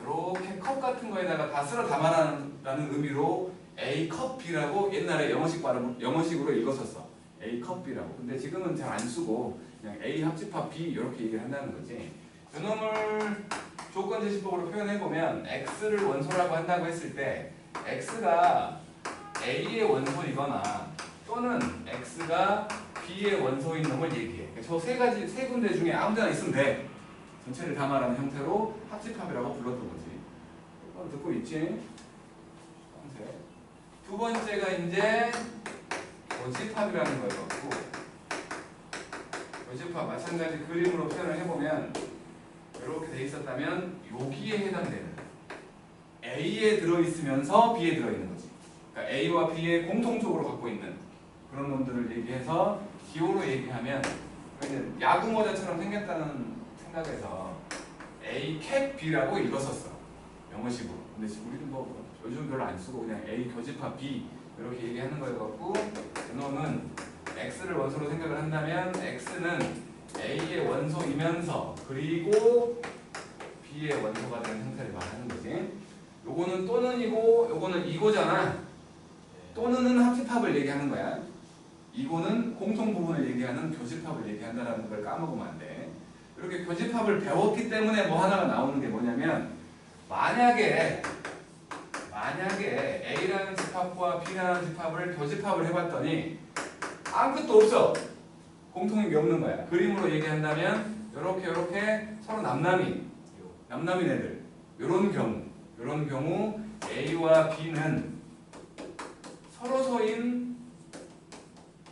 이렇게 컵 같은 거에다가 다 쓸어 담아라는 의미로 A 컵 B라고 옛날에 영어식으로 읽었었어. A 컵 B라고. 근데 지금은 잘 안 쓰고 그냥 A 합집합 B 이렇게 얘기를 한다는 거지. 이놈을 조건 제시법으로 표현해 보면 X를 원소라고 한다고 했을 때 X가 A의 원소이거나 또는 X가 B의 원소인 놈을 얘기해. 저 세 군데 중에 아무 데나 있으면 돼. 전체를 담아라는 형태로 합집합이라고 불렀던 거지. 듣고 있지? 두 번째가 이제 교집합이라는 거였고, 교집합 마찬가지 그림으로 표현을 해보면 이렇게 돼 있었다면 여기에 해당되는 A에 들어있으면서 B에 들어있는 거지. 그러니까 A와 B에 공통적으로 갖고 있는 그런 놈들을 얘기해서 기호로 얘기하면 야구 모자처럼 생겼다는 생각에서 A 캡 B라고 읽었었어. 영어식으로. 근데 우리는 뭐 요즘 별로 안 쓰고 그냥 A 교집합 B 이렇게 얘기하는 거여갖고 이놈은 X를 원소로 생각을 한다면 X는 A의 원소이면서 그리고 B의 원소가 되는 형태를 말하는 거지. 요거는 또는이고 요거는 이고잖아. 또는은 합집합을 얘기하는 거야. 이거는 공통 부분을 얘기하는 교집합을 얘기한다는 걸 까먹으면 안 돼. 이렇게 교집합을 배웠기 때문에 뭐 하나가 나오는 게 뭐냐면 만약에 A라는 집합과 B라는 집합을 교집합을 해봤더니 아무것도 없어. 공통인 게 없는 거야. 그림으로 얘기한다면 이렇게 서로 남남인 애들 이런 경우 A와 B는 서로서인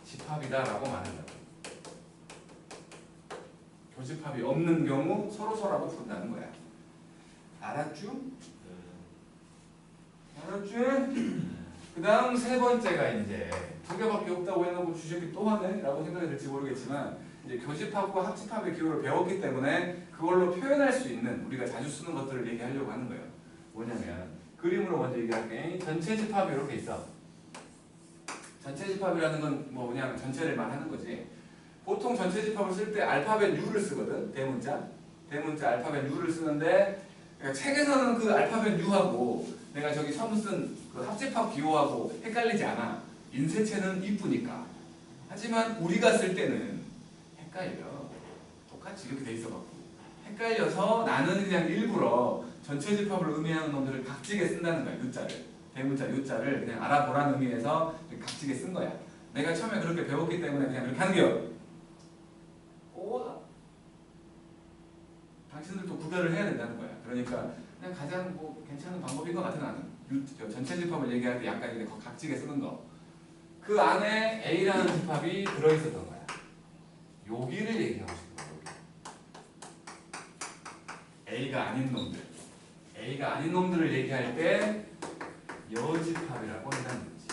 집합이다라고 말하는 거야. 교집합이 없는 경우 서로서라고 부른다는 거야. 알았죠? 그 다음 세 번째가 이제 2개밖에 없다고 해놓고 주제기 또 하네? 라고 생각이 들지 모르겠지만 이제 교집합과 합집합의 기호를 배웠기 때문에 그걸로 표현할 수 있는 우리가 자주 쓰는 것들을 얘기하려고 하는 거예요. 뭐냐면 그림으로 먼저 얘기할게. 전체 집합이 이렇게 있어. 전체 집합이라는 건 뭐 그냥 전체를 말하는 거지. 보통 전체 집합을 쓸 때 알파벳 U를 쓰거든. 대문자 알파벳 U를 쓰는데 그러니까 책에서는 그 알파벳 U하고 내가 저기 처음 쓴 그 합집합 기호하고 헷갈리지 않아. 인쇄체는 이쁘니까. 하지만 우리가 쓸 때는 헷갈려. 똑같이 이렇게 돼 있어갖고 헷갈려서 나는 그냥 일부러 전체 집합을 의미하는 놈들을 각지게 쓴다는 거야. U자를. 대문자 U자를 그냥 알아보라는 의미에서 각지게 쓴 거야. 내가 처음에 그렇게 배웠기 때문에 그냥 그렇게 하는 거야. 당신들도 구별을 해야 된다는 거야. 그러니까 그냥 가장 뭐 괜찮은 방법인 것 같아 나는. 전체 집합을 얘기할 때 약간 이렇게 각지게 쓰는 거. 그 안에 A라는 집합이 들어있었던 거야. 여기를 얘기하고 싶은 거야. A가 아닌 놈들. A가 아닌 놈들을 얘기할 때 여집합이라고 한다는 거지.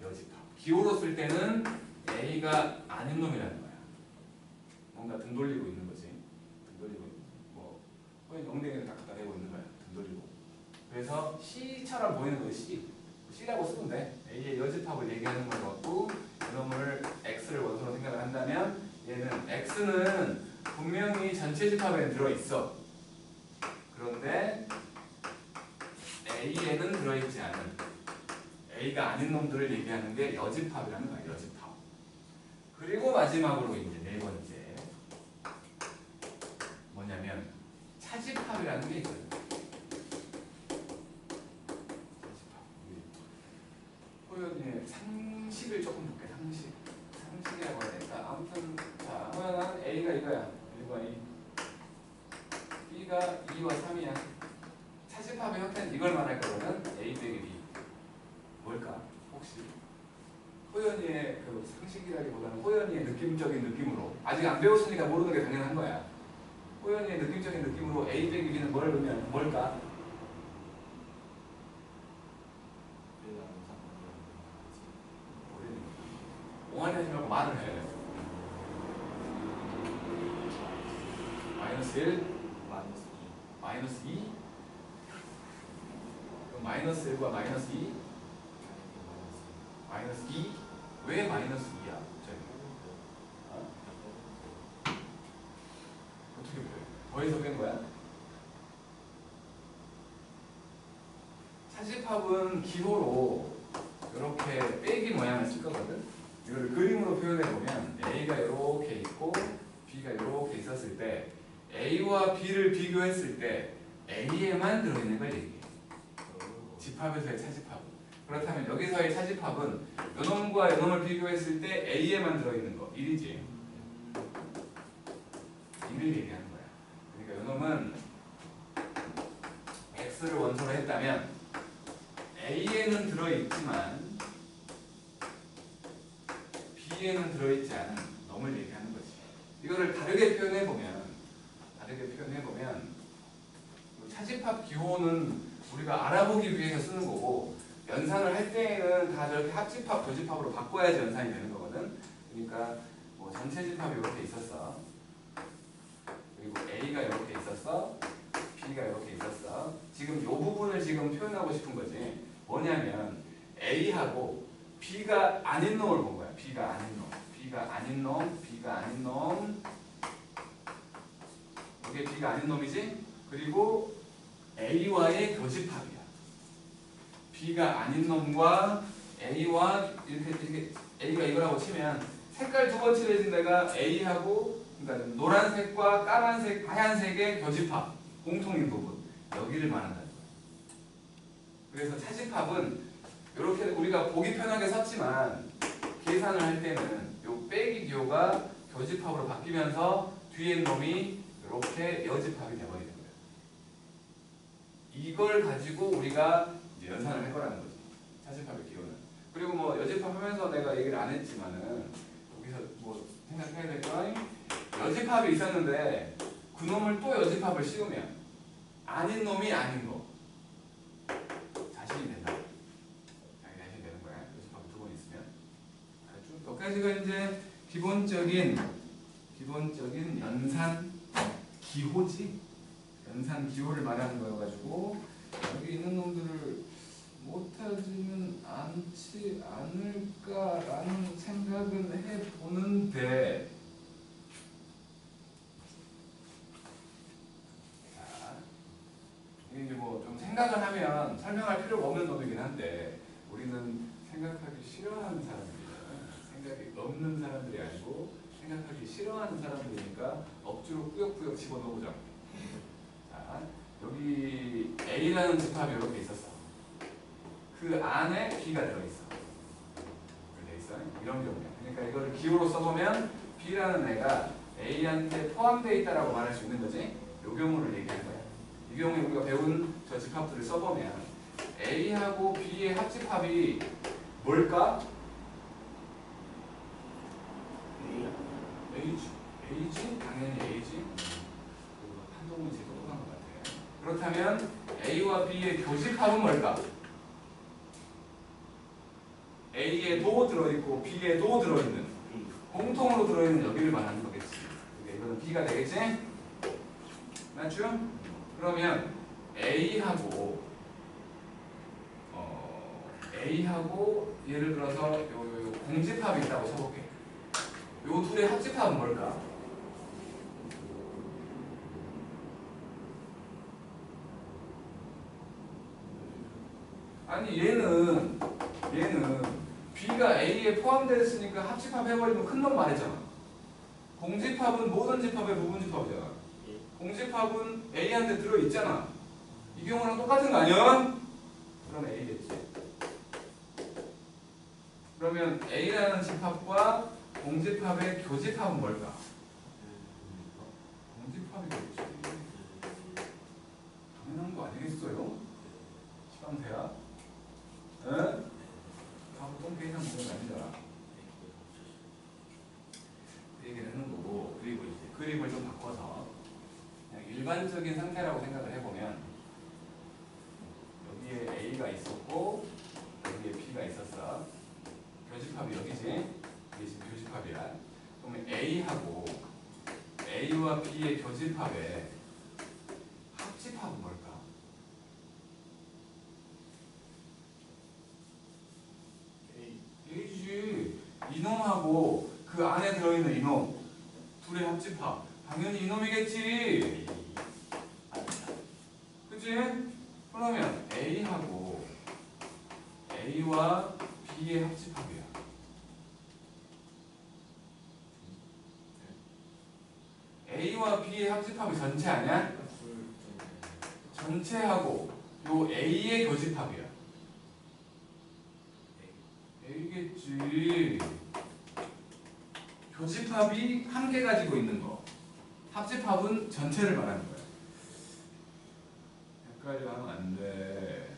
여집합. 기호로 쓸 때는 A가 아닌 놈이라는 거야. 뭔가 등 돌리고 있는 거지. 등 돌리고 뭐 거의 엉덩이를 딱 갖다 대고 있는 거야. 등 돌리고. 그래서 C처럼 보이는 거지. C라고 쓰면 돼. A의 여집합을 얘기하는 걸 갖고 이놈을 X를 원소로 생각을 한다면 얘는 X는 분명히 전체 집합에 들어있어. 그런데 A에는 들어있지 않은 A가 아닌 놈들을 얘기하는 게 여집합이라는 거야. 여집합. 그리고 마지막으로 이제 네 번째 뭐냐면 차집합이라는 게 있어요. 호연이의 상식을 조금 볼게. 상식이라고 해야 될까? 아무튼 자, 호연아 A가 이거야. 1과 2 B가 2와 3이야. 차집합의 형태는 이걸 말할 거거든. A 빼기 B. 뭘까? 혹시 호연이의 그 상식이라기보다는 호연이의 느낌적인 느낌으로 아직 안 배웠으니까 모르는 게 당연한 거야. 호연이의 느낌적인 느낌으로 A 빼기 B는 뭘 의미하는 뭘까? 마이너스 1, 마이너스 마이너스 2. 그럼 마이너스 1과 마이너스 2, 마이너스 2. 왜 마이너스 2야? 어떻게 보여? 더해서 뺀 거야? 차집합은 기호로 이렇게 빼기 모양을 쓸 거거든. 이걸 그림으로 표현해 보면 A가 이렇게 있고 B가 이렇게 있었을 때 A와 B를 비교했을 때 A에만 들어있는 걸 얘기해. 집합에서의 차집합은. 그렇다면 여기서의 차집합은 요놈과 요놈을 비교했을 때 A에만 들어있는 거 1이지. 1을 얘기하는 거야. 그러니까 요놈은 X를 원소로 했다면 A에는 들어있지만 B에는 들어있지 않은 놈을 얘기하는 거지. 이거를 다르게 표현해보면 차집합 기호는 우리가 알아보기 위해서 쓰는 거고 연산을 할 때에는 다 저렇게 합집합, 교집합으로 바꿔야지 연산이 되는 거거든. 그러니까 뭐 전체 집합이 이렇게 있었어. 그리고 A가 이렇게 있었어. B가 이렇게 있었어. 지금 이 부분을 지금 표현하고 싶은 거지. 뭐냐면 A하고 B가 아닌 놈을 본 거야. B가 아닌 놈. B가 아닌 놈. B가 아닌 놈. 이게 B가 아닌 놈이지? 그리고 A와의 교집합이야. B가 아닌 놈과 A와 이렇게 A가 이거라고 치면 색깔 두 번 칠해진 데가 A하고 그러니까 노란색과 까만색, 하얀색의 교집합 공통인 부분 여기를 말한다는 거야. 그래서 차집합은 이렇게 우리가 보기 편하게 썼지만 계산을 할 때는 요 빼기 기호가 교집합으로 바뀌면서 뒤에 놈이 이렇게 여집합이 되버리는 거예요. 이걸 가지고 우리가 이제 연산을 해보라는 거지. 차집합의 기호는. 그리고 뭐 여집합 하면서 내가 얘기를 안 했지만은 여기서 뭐 생각해야 될 건 여집합이 있었는데 그 놈을 또 여집합을 씌우면 아닌 놈이 아닌 거 자신이 된다. 자기 자신이 되는 거야. 여집합 두 번 있으면. 여기까지가 이제 기본적인 연산 기호지. 연산 기호를 말하는 거여가지고 여기 있는 놈들을 못하지는 않지 않을까라는 생각은 해보는데 자 이게 이제 뭐 좀 생각을 하면 설명할 필요가 없는 놈이긴 한데 우리는 생각하기 싫어하는 사람들이잖아요. 생각이 없는 사람들이 아니고 생각하기 싫어하는 사람들이니까 억지로 꾸역꾸역 집어넣어보자. 자, 여기 A라는 집합이 이렇게 있었어. 그 안에 B가 들어있어. 이렇게 돼 있어. 이런 경우야. 그러니까 이걸 기호로 써보면 B라는 애가 A한테 포함되어 있다라고 말할 수 있는 거지. 이 경우를 얘기하는 거야. 이 경우에 우리가 배운 저 집합들을 써보면 A하고 B의 합집합이 뭘까? A지? 당연히 A지. 한동훈이 제일 똑똑한 것 같아. 그렇다면 A와 B의 교집합은 뭘까? A에도 들어있고 B에도 들어있는 공통으로 들어있는 여기를 말하는 거겠지. 그러니까 이거는 B가 되겠지? 맞죠? 그러면 A하고 예를 들어서 요 공집합이 있다고 쳐볼게. 요 둘의 합집합은 뭘까? 아니 얘는 B가 A에 포함되어 있으니까 합집합 해버리면 큰 놈 말이잖아. 공집합은 모든 집합의 부분집합이잖아. 공집합은 A한테 들어있잖아. 이 경우랑 똑같은 거 아니야? 그럼 A겠지. 그러면 A라는 집합과 공집합의 교집합은 뭘까? 공집합이겠지. 당연한 거 아니겠어요? 시방대야? 응? 하고 똥개 이상 먹는 거 아니잖아. 그 얘기를 하는 거고, 그리고 이제 그림을 좀 바꿔서 그냥 일반적인 상태라고 생각을 해보면 여기에 A가 있었고 여기에 B가 있었어. 교집합이 여기지? 이게 지금 교집합이야. 그러면 A하고 A와 B의 교집합의 합집합은 뭘까? A지. 이놈하고 그 안에 들어있는 이놈 둘의 합집합 당연히 이놈이겠지. 그치? 그러면 A하고 A와 B의 합집합이야. A와 B의 합집합이 전체 아니야? 전체하고 요 A의 교집합이야. A겠지. 교집합이 한 개 가지고 있는 거. 합집합은 전체를 말하는 거야. 헷갈려 하면 안 돼.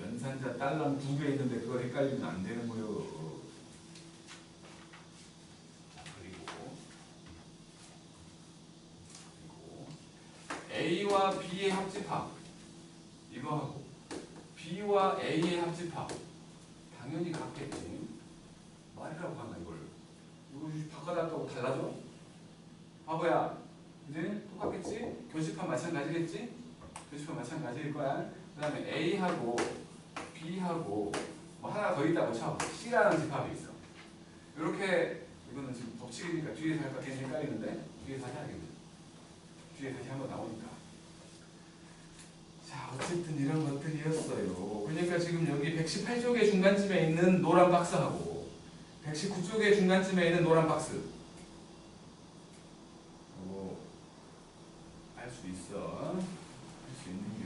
연산자 딸랑 2개 있는데 그거 헷갈리면 안 되는 거요. A와 B의 합집합 이거하고 B와 A의 합집합 당연히 같겠지. 말이라고 하나 이걸 이거 바꿔놨다고 달라져? 바보야. 이제 똑같겠지? 교집합 마찬가지겠지? 교집합 마찬가지일 거야. 그 다음에 A하고 B하고 뭐 하나 더 있다고 쳐. C라는 집합이 있어. 이렇게 이거는 지금 법칙이니까 뒤에서 할까 괜히 헷갈리는데 뒤에서 해야겠네. 뒤에 다시 한번 나오니까. 자, 어쨌든 이런 것들이었어요. 그러니까 지금 여기 118쪽의 중간쯤에 있는 노란 박스하고 119쪽의 중간쯤에 있는 노란 박스. 알 수 있어. 할 수 있는 게.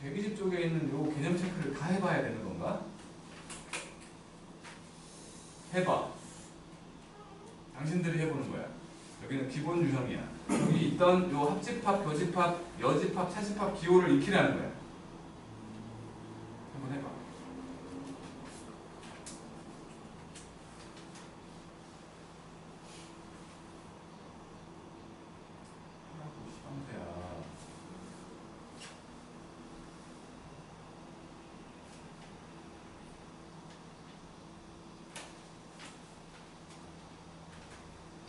120쪽에 있는 요 개념 체크를 다 해봐야 되는 건가? 해봐. 당신들이 해보는 거야. 여기는 기본 유형이야. 여기 있던 요 합집합, 교집합, 여집합, 차집합 기호를 익히라는 거야. 한번 해봐. 시방새야.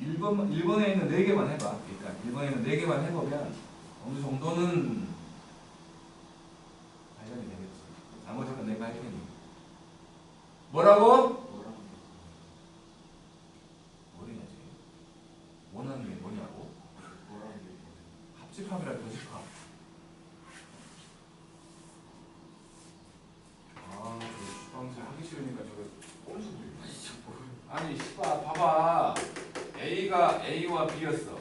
일본에 있는 4개만 해봐. 그러니까 일본에 있는 4개만 해보면 어느 정도는 발견이 되겠지. 나머지는 내가 할 테니. 뭐라고? 뭐냐지? 원하는 게 뭐냐고? 합집합이라 교집합. 주방새 하기 싫으니까 저거 꼼수 부리네. 아니 씨발 봐봐. A가 A와 B였어.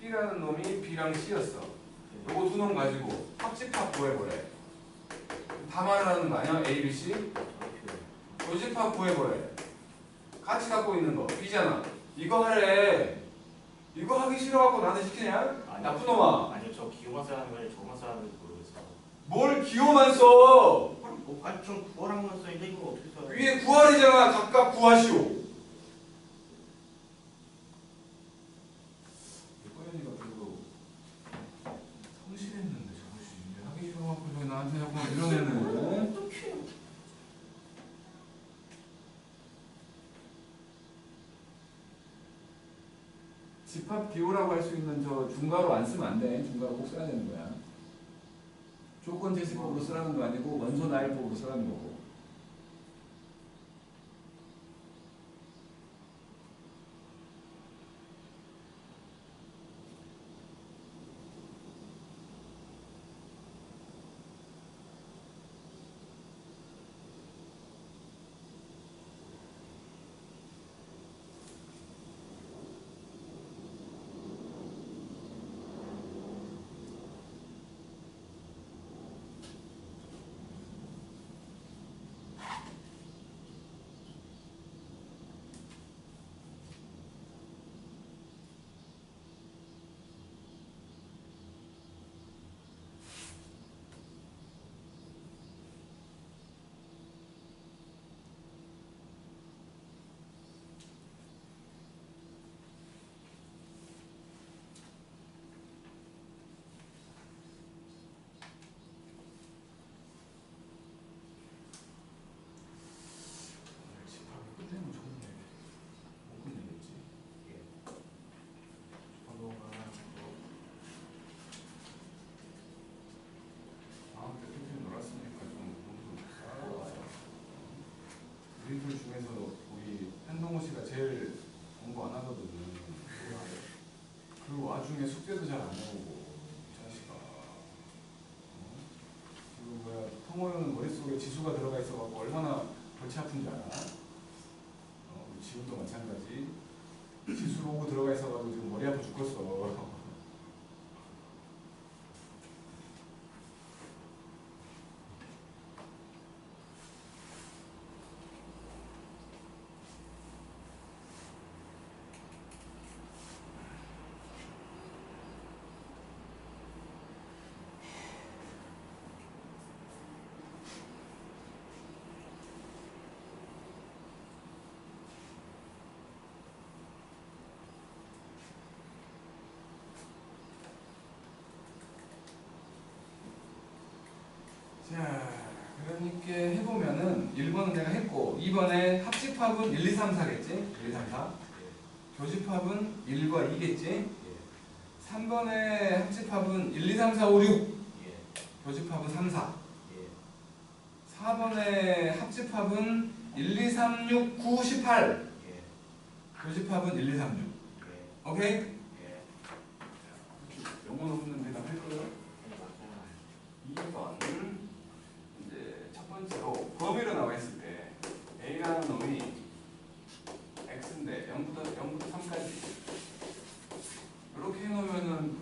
B라는 놈이 B랑 C였어. 요거 두 놈 가지고 합집합 구해보래. 다 말하는 거 아니야? A, B, C? 교집합 구해보래. 같이 갖고 있는 거 B잖아. 이거 하래. 이거 하기 싫어갖고 나한테 시키냐? 나쁜 놈아. 아니요, 저 기호만 써야 하는 거 아니에요? 저만 써야 하는 거 모르겠어요. 뭘 기호만 써? 아니, 전 구하란 건 써있는데 이거 어떻게 써요? 위에 구할이잖아. 각각 구하시오. 꼬연이가 그리고 성실했는데 저것이 하기 싫어갖고 왜 나한테 하고 이러면은 집합 기호라고 할 수 있는 저 중괄호 안 쓰면 안 돼. 중괄호 꼭 써야 되는 거야. 조건 제시법으로 쓰라는 거 아니고 원소 나일법으로 쓰라는 거고. 나중에 숙제도 잘 안 나오고 자식아. 지금 뭐야 통호형은 머릿속에 지수가 들어가 있어갖고 얼마나 골치 아픈지 알아? 지금도 마찬가지. 지수 로고 들어가 있어가지고 지금 머리 아파 죽겠어. 자, 그러니까 해보면은 1번은 내가 했고 2번에 합집합은 1, 2, 3, 4겠지? 1, 2, 3, 4. 교집합은 1과 2겠지? 3번에 합집합은 1, 2, 3, 4, 5, 6. 교집합은 3, 4. 4번에 합집합은 1, 2, 3, 6, 9, 18. 교집합은 1, 2, 3, 6. 오케이? 영어는 없는 대답 할 거예요? 2번 이제 첫 번째로 범위로 나와 있을 때 A라는 놈이 X인데 0부터 3까지 이렇게 해놓으면은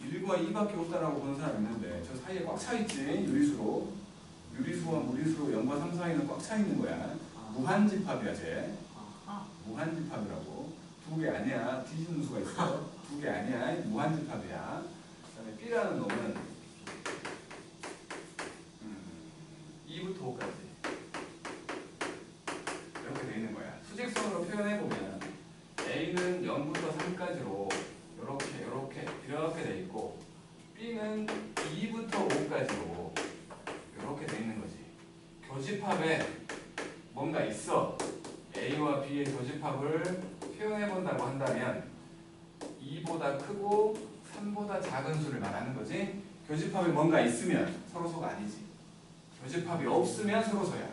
1과 2밖에 없다라고 보는 사람 있는데 저 사이에 꽉 차 있지 유리수로. 유리수와 무리수로 0과 3 사이는 꽉 차 있는 거야. 무한집합이야 쟤. 무한집합이라고. 두 개 아니야. 뒤지는 수가 있어. 두 개 아니야. 무한집합이야. 그다음에 B라는 놈은 2부터 5까지 이렇게 돼 있는 거야. 수직선으로 표현해보면 A는 0부터 3까지로 이렇게 돼 있고 B는 2부터 5까지로 이렇게 돼 있는 거지. 교집합에 뭔가 있어. A와 B의 교집합을 표현해본다고 한다면 2보다 크고 3보다 작은 수를 말하는 거지. 교집합에 뭔가 있으면 서로소가 아니지. 교집합이 없으면 서로소야.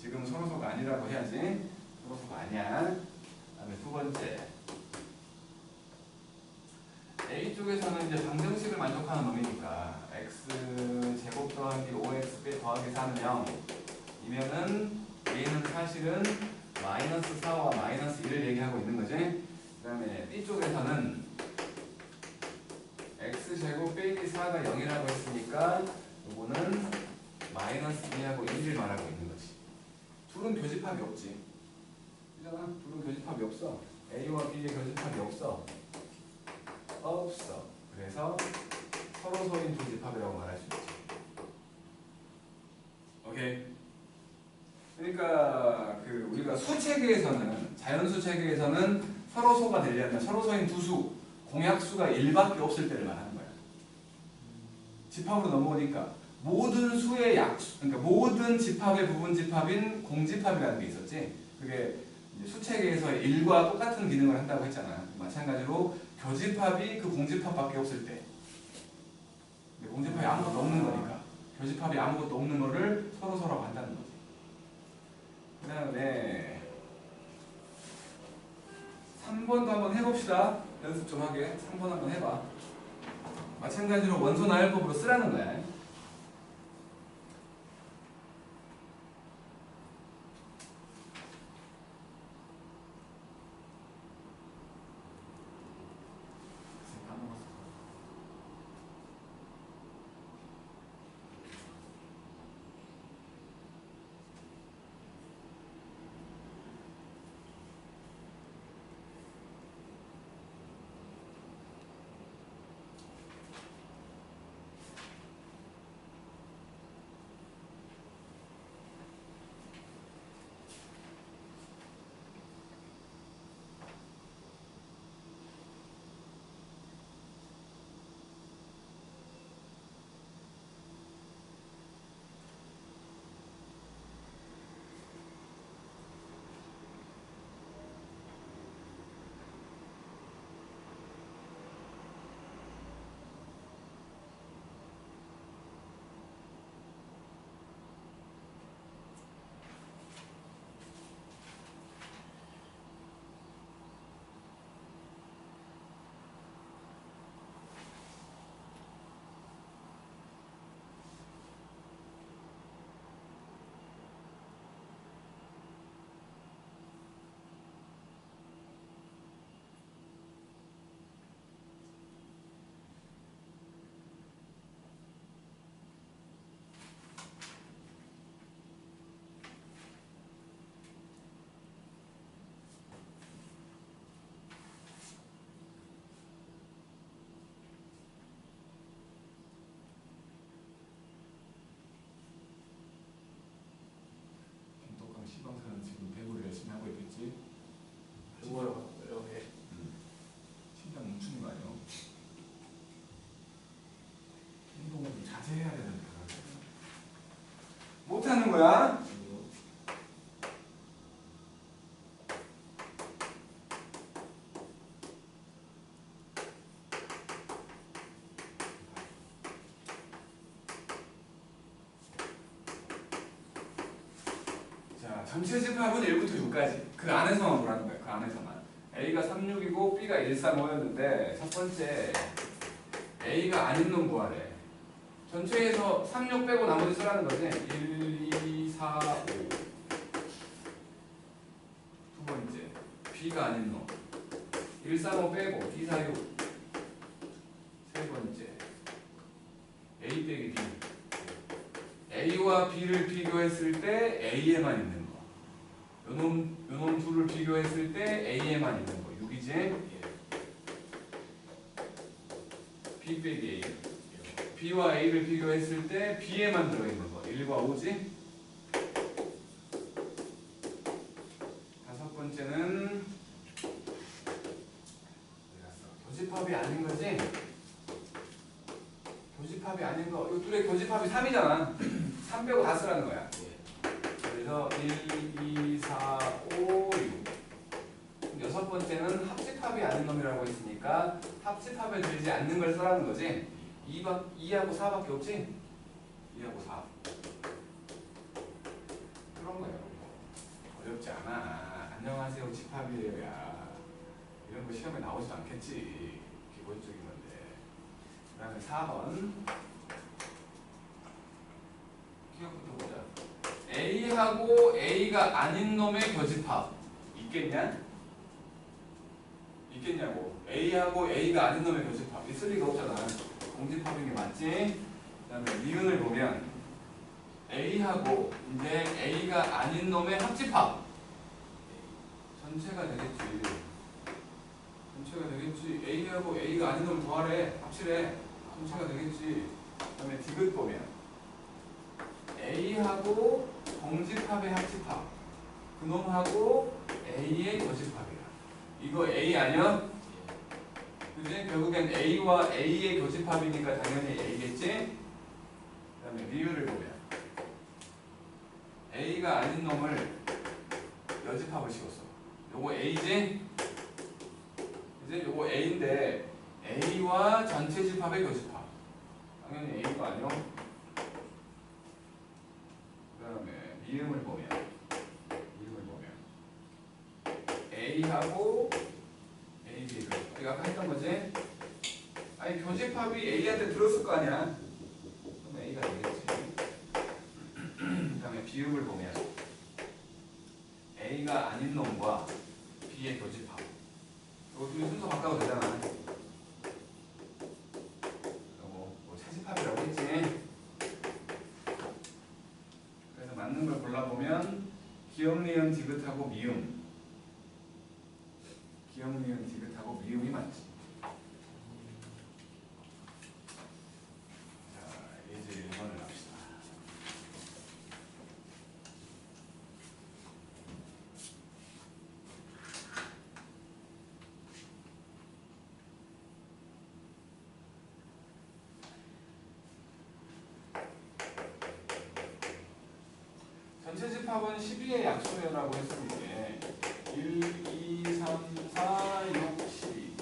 지금 서로소가 아니라고 해야지. 서로소가 아니야. 그다음에 두 번째. A 쪽에서는 이제 방정식을 만족하는 놈이니까 x 제곱 더하기 5x 더하기 4는 0 이면은 A는 사실은 마이너스 4와 마이너스 1을 얘기하고 있는 거지. 그 다음에 B 쪽에서는 x제곱 빼기 4가 0이라고 했으니까 요거는 마이너스 2하고 1을 말하고 있는 거지. 둘은 교집합이 없지. 그잖아? 둘은 교집합이 없어. A와 B의 교집합이 없어. 그래서 서로소인 교집합이라고 말할 수 있지. 오케이. 그러니까 우리가 수 체계에서는 자연수 체계에서는 서로소가 되려면 서로소인 두 수, 공약수가 1밖에 없을 때를 말하는 거야. 집합으로 넘어오니까 모든 수의 약수, 그러니까 모든 집합의 부분 집합인 공집합이라는 게 있었지. 그게 수 체계에서 1과 똑같은 기능을 한다고 했잖아. 마찬가지로 교집합이 그 공집합밖에 없을 때. 근데 공집합이 아무것도 없는 거니까. 교집합이 아무것도 없는 거를 서로서로 한다는 거지. 그 다음에 3번도 한번 해봅시다. 연습 좀 하게. 3번 한번 해봐. 마찬가지로 원소 나열법으로 쓰라는 거야. 전체 집합은 1부터 6까지 그 안에서만 보라는 거야. 그 안에서만. A가 3, 6이고 B가 1, 3, 5였는데 첫 번째 A가 아닌 놈 구하래. 전체에서 3, 6 빼고 나머지 쓰라는 거지. 1, 2, 4, 5. 두 번째 B가 아닌 놈 1, 3, 5 빼고 2, 4, 6. 세 번째 A 빼기 B. A와 B를 비교했을 때 A에만 있는 거. 요놈 둘을 비교했을 때 A에만 있는 거. 6이지? B 빼기 A. B와 A를 비교했을 때 B에만 들어있는 거. 1과 5지? 다섯 번째는 교집합이 아닌 거지? 교집합이 아닌 거. 이 둘의 교집합이 3이잖아. 3 빼고 다 쓰라는 거야. 그래서 1, 2, 4, 5, 6. 여섯 번째는 합집합이 아닌 놈이라고 했으니까 합집합에 들지 않는 걸 쓰라는 거지. 2하고 4밖에 없지? 2하고 4. 그런 거예요. 어렵지 않아. 안녕하세요 집합이에요. 야. 이런 거 시험에 나오지도 않겠지. 기본적인 건데. 그 다음에 4번. 기억부터 보자. A하고 A가 아닌 놈의 교집합 있겠냐? 있겠냐고. A하고 A가 아닌 놈의 교집합 있을 리가 없잖아. 공집합인 게 맞지? 그 다음에 미은을 보면 A하고 이제 A가 아닌 놈의 합집합 전체가 되겠지. 전체가 되겠지. A하고 A가 아닌 놈을 더하래. 합치래. 전체가 되겠지. 그 다음에 디귿 보면 A하고 공집합의 합집합 그놈하고 A의 교집합이야. 이거 A 아니야? 그지? 결국엔 A와 A의 교집합이니까 당연히 A겠지? 그 다음에 리을을 보면 A가 아닌 놈을 여집합을 씌웠어. 요거 A지? 이제 요거 A인데 A와 전체 집합의 교집합 당연히 A가 아니요. 그 다음에 미음을 보면 A하고 A, B를 우리가 아까 했던 거지? 아니 교집합이 A한테 들었을 거 아니야. 그럼 A가 되겠지. 그 다음에 비음을 보면 A가 아닌 놈과 B의 교집합 이거 둘이 순서 바꿔도 되잖아. 이거 뭐 차집합이라고 했지. 그래서 맞는 걸 골라보면 기역, 니은, 디귿하고 미음. 기역, 니은, 디귿하고 미음이 맞지. 자, 이제 1번을 합시다. 전체 집합은 12의 약수면이라고 했었는데 1, 2, 3, 4, 6, 12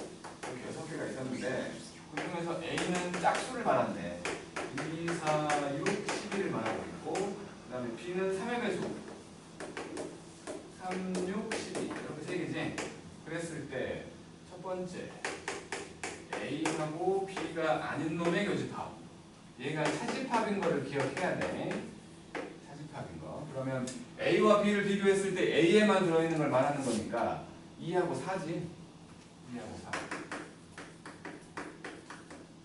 이렇게 6개가 있었는데 그 중에서 A는 짝수를 말한대. 2, 4, 6, 12를 말하고 있고 그 다음에 B는 3의 배수 3, 6, 12 이렇게 3개지. 그랬을 때 첫 번째 A하고 B가 아닌 놈의 교집합 얘가 차집합인 거를 기억해야 돼. 차집합인 거. 그러면 A와 B를 비교했을 때 A에만 들어있는 걸 말하는 거니까 2하고 4지. 2하고 4.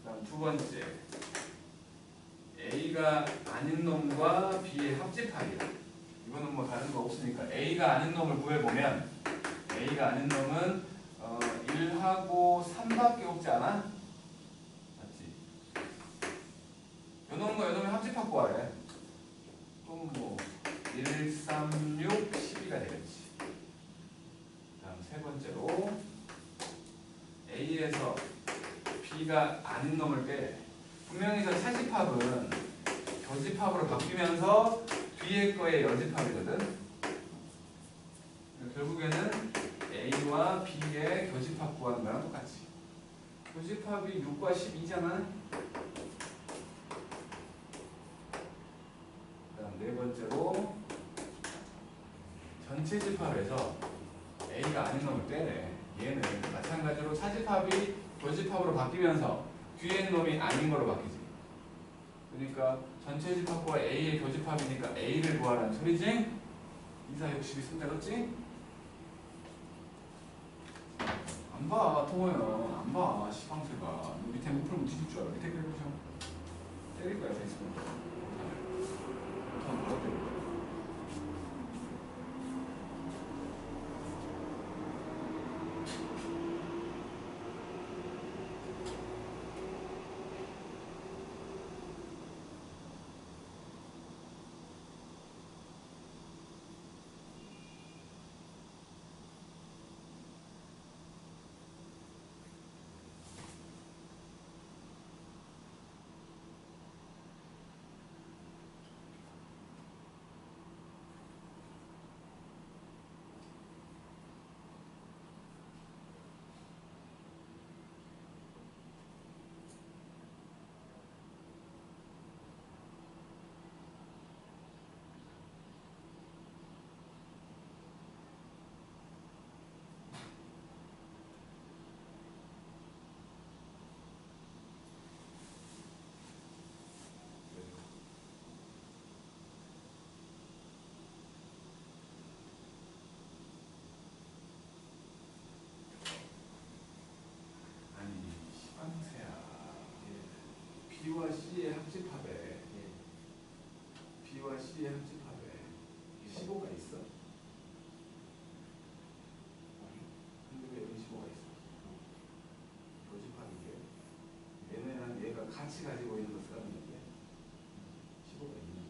그다음 두 번째 A가 아닌 놈과 B의 합집합이야. 이거는 뭐 다른 거 없으니까 A가 아닌 놈을 구해보면 A가 아닌 놈은 1하고 3밖에 없지 않아? 맞지? 요놈과 요놈의 합집합 구하래. 그럼 뭐 1, 3, 6, 12가 되겠지. 다음 세 번째로 A에서 B가 아닌 놈을 빼. 분명히 저 차집합은 교집합으로 바뀌면서 B의 거의 여집합이거든. 결국에는 A와 B의 교집합 구하는 거랑 똑같이. 교집합이 6과 12잖아. 다음 네 번째로 전체 집합에서 A가 아닌 놈을 빼내. 얘는 마찬가지로 차집합이 교집합으로 바뀌면서 뒤에 있는 놈이 아닌 걸로 바뀌지. 그러니까 전체 집합과 A의 교집합이니까 A를 구하라는 소리지? 2462 손잡았지? 안 봐, 통호연. 안 봐, 시방새가. 너 밑에 못 풀면 뒤질 줄 알아. 밑에 그려보셔. 때릴 거야, 테스트는. 뭐라 때릴 거야. B와 C의 합집합에 B와 C의 합집합에 15가 있어? 근데 왜 여기 15가 있어? 교집합이게 얘네랑 얘가 같이 가지고 있는 걸 써놨는데 15가 있는 거.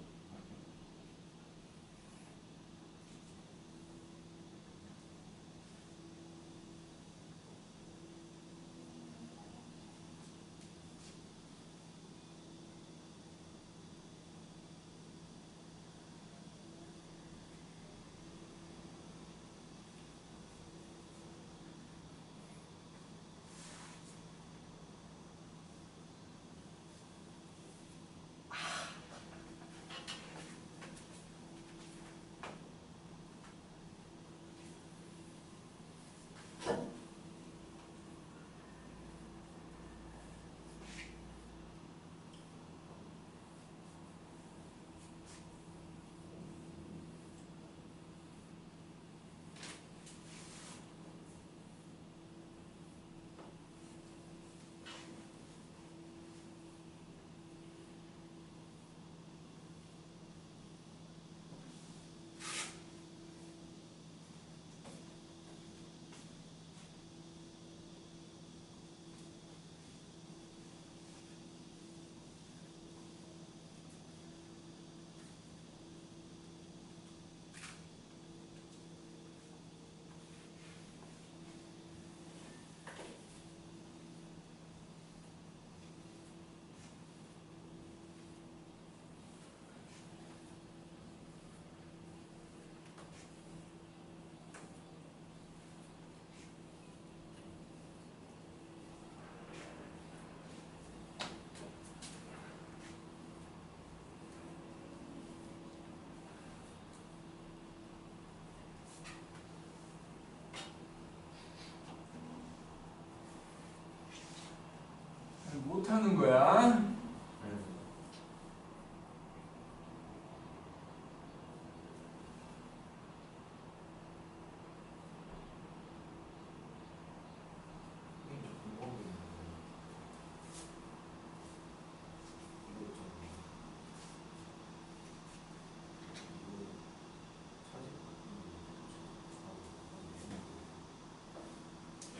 못하는 거야.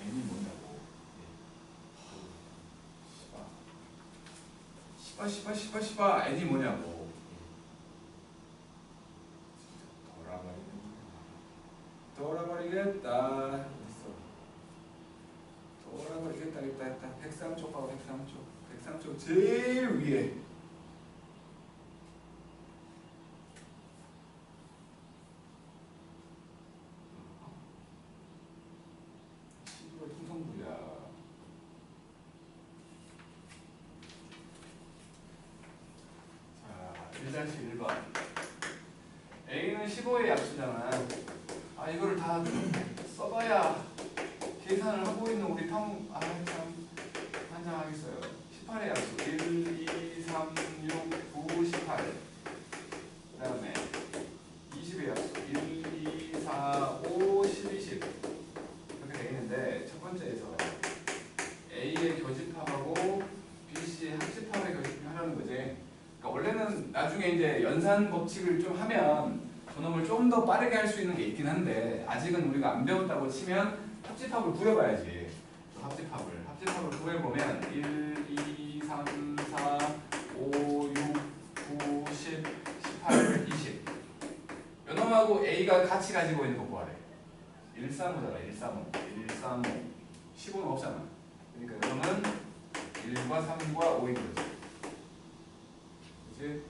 N이 뭐냐고. 시바 N이 뭐냐고. 돌아버리겠다. 돌아버리겠다. 했다. 103쪽 봐봐. 103쪽 제일 위에. 시부가 충성부야. 자, 1-1번. A는 15의 약수잖아. 이거를 다 써봐야 계산을 하고 있는 우리 참 환장하겠어요. 18의 약수 1, 2, 3, 6, 9, 18. 그 다음에 20의 약수 1, 2, 4, 5, 10, 20. 이렇게 되어 있는데 첫 번째에서 A의 교집합하고 BC의 합집합의 교집합을 하라는 거지. 그러니까 원래는 나중에 이제 연산 법칙을 좀 하면 저놈을 좀 더 빠르게 할 수 있는 게 있긴 한데 아직은 우리가 안 배웠다고 치면 합집합을 구해봐야지. 합집합을 구해보면 1, 2, 3, 4, 5, 6, 9, 10, 18, 20. 요놈하고 A가 같이 가지고 있는 거 구하래. 135잖아. 135. 135. 15는 없잖아. 그러니까 요놈은 1과 3과 5인 거지. 그치?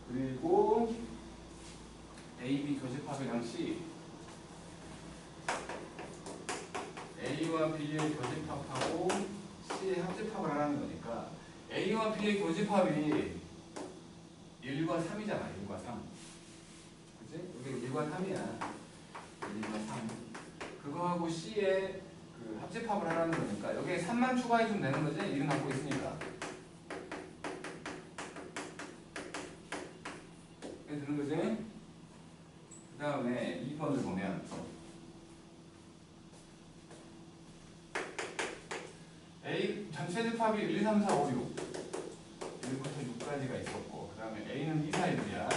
그리고 A, B 교집합의 양식 A와 B의 교집합하고 C의 합집합을 하라는 거니까 A와 B의 교집합이 1과 3이잖아. 1과 3. 그치? 이게 1과 3이야. 1과 3. 그거하고 C의 그 합집합을 하라는 거니까 여기에 3만 추가해주면 되는 거지? 1은 갖고 있으니까. 이게 되는 거지? 그 다음에 2번을 보면 A 전체 집합이 1, 2, 3, 4, 5, 6 1부터 6까지가 있었고 그 다음에 A는 2, 4, 6이야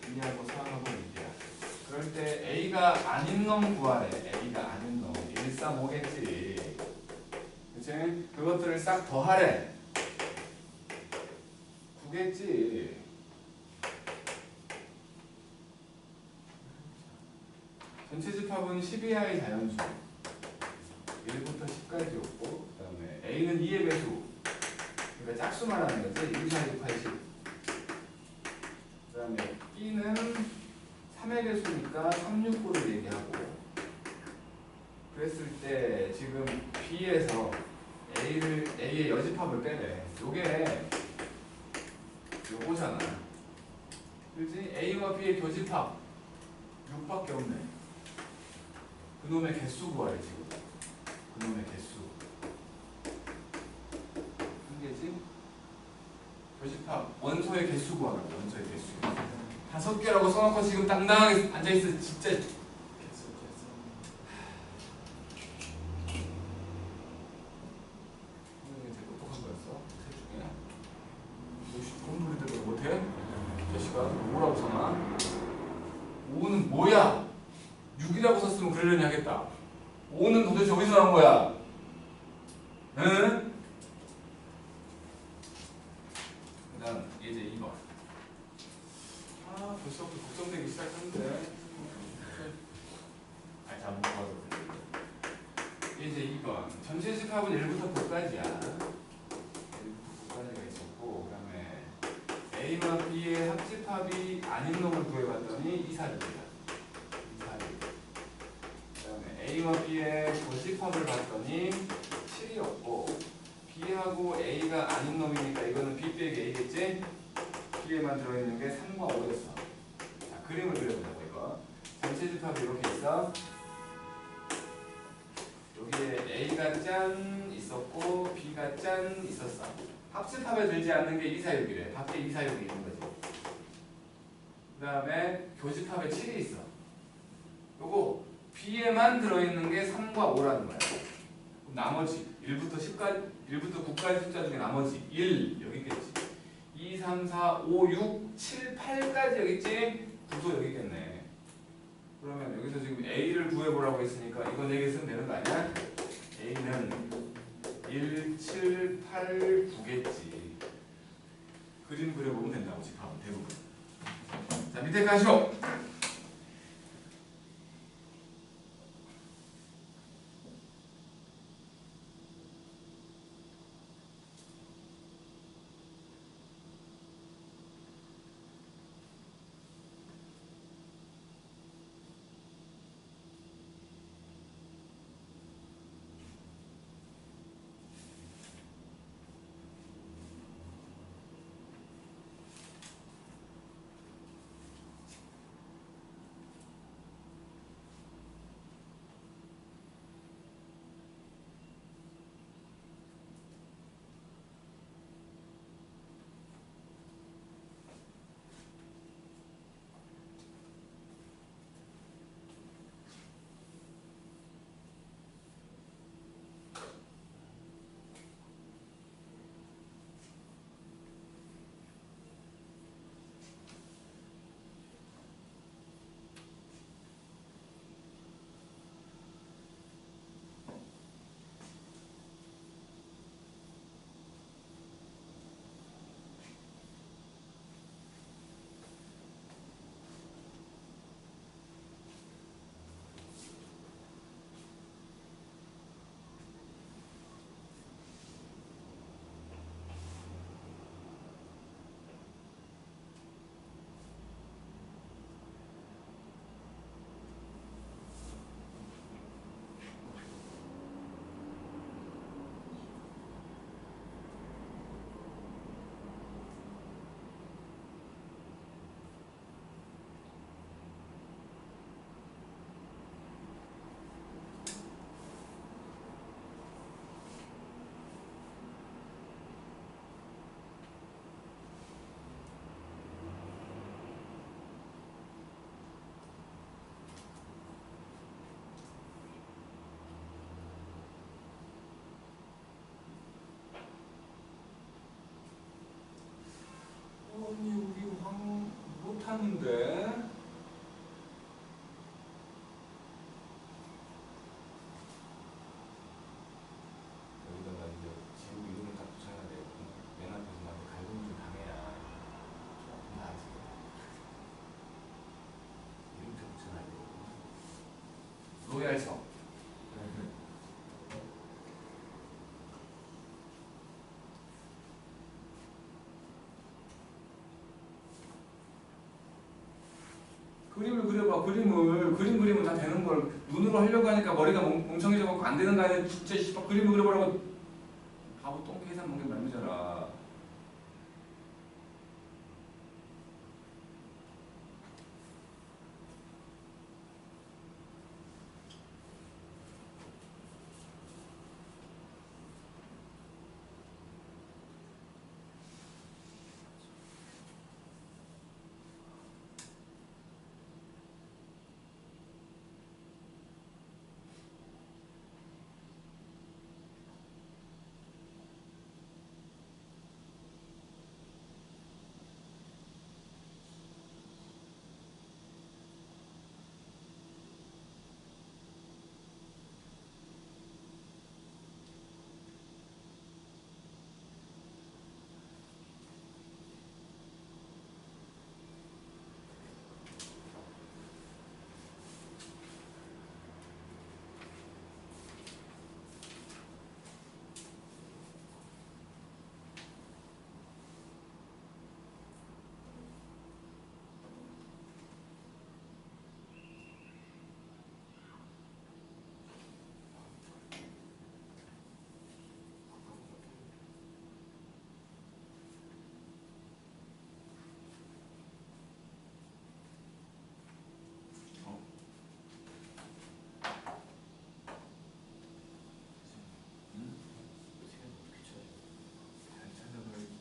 2하고 4하고 6이야 그럴 때 A가 아닌 놈 구하래. A가 아닌 놈 1, 3, 5겠지. 그치? 그것들을 싹 더하래. 9겠지. 전체 집합은 12하의 자연수 1부터 10까지였고 그 다음에 A는 2의 배수 그러니까 짝수 말하는 거지. 1, 4, 6, 80. 그 다음에 B는 3의 배수니까 3, 6, 9를 얘기하고 그랬을 때 지금 B에서 A의 여집합을 빼래. 요게 요거잖아. 그렇지? A와 B의 교집합 6밖에 없네. 그놈의 개수 구하래 지금. 그놈의 개수. 한 개지? 교집합 원소의 개수 구하라고. 원소의 개수. 5개라고 써놓고 지금 당당하게 앉아있어. 진짜. 똑똑한 거였어. 셋 중에. 너 그런 소리들 못해? 자식아, 뭐라고 써놔? 5는 뭐야? 6이라고 썼으면 그러려니 하겠다. 5는 도대체 어디서 나온 거야? 응? 그 다음 이제 2번. 벌써부터 걱정되기 시작했는데. 잘못 봐서 이제 2번. 전체 집합은 1부터 9까지야. 1부터 9까지가 있었고, 그 다음에 A와 B의 합집합이 아닌 놈을 구해봤더니 2, 4, 6이야. A와 B의 교집합을 봤더니 7이었고 B하고 A가 아닌 놈이니까 이거는 B 빼기 A겠지? B에만 들어있는 게 3과 5였어. 자, 그림을 그려보자고 이거. 전체 집합이 이렇게 있어. 여기에 A가 짠 있었고 B가 짠 있었어. 합집합에 들지 않는 게 2, 4, 6이래. 밖에 2, 4, 6이 있는 거지. 그 다음에 교집합에 7이 있어. 요거 B에만 들어있는 게 3과 5라는 거야. 나머지 1부터 10까지, 1부터 9까지 숫자 중에 나머지 1 여기 있겠지. 2, 3, 4, 5, 6, 7, 8까지 여기 있지. 9도 여기 있겠네. 그러면 여기서 지금 A를 구해보라고 했으니까 이거 4개 쓰면 되는 거 아니야? A는 1, 7, 8, 9겠지. 그림 그려보면 된다고 집합은 대부분. 자, 밑에 가시오. 하면 돼. 여기다가 이제 지우 이름을 딱 붙여야 돼. 맨 앞에서 막 갈등 좀 당해야 조금 나아지. 이름표 붙여놔야 돼. 로얄성. 그림을 그려봐. 그림 그리면 다 되는 걸 눈으로 하려고 하니까 머리가 멍청해져갖고 안 되는 거 아니야. 진짜 씨발 그림을 그려보라고 바보 똥 계산 먹는 말이잖아. 잘 찾아봐야지.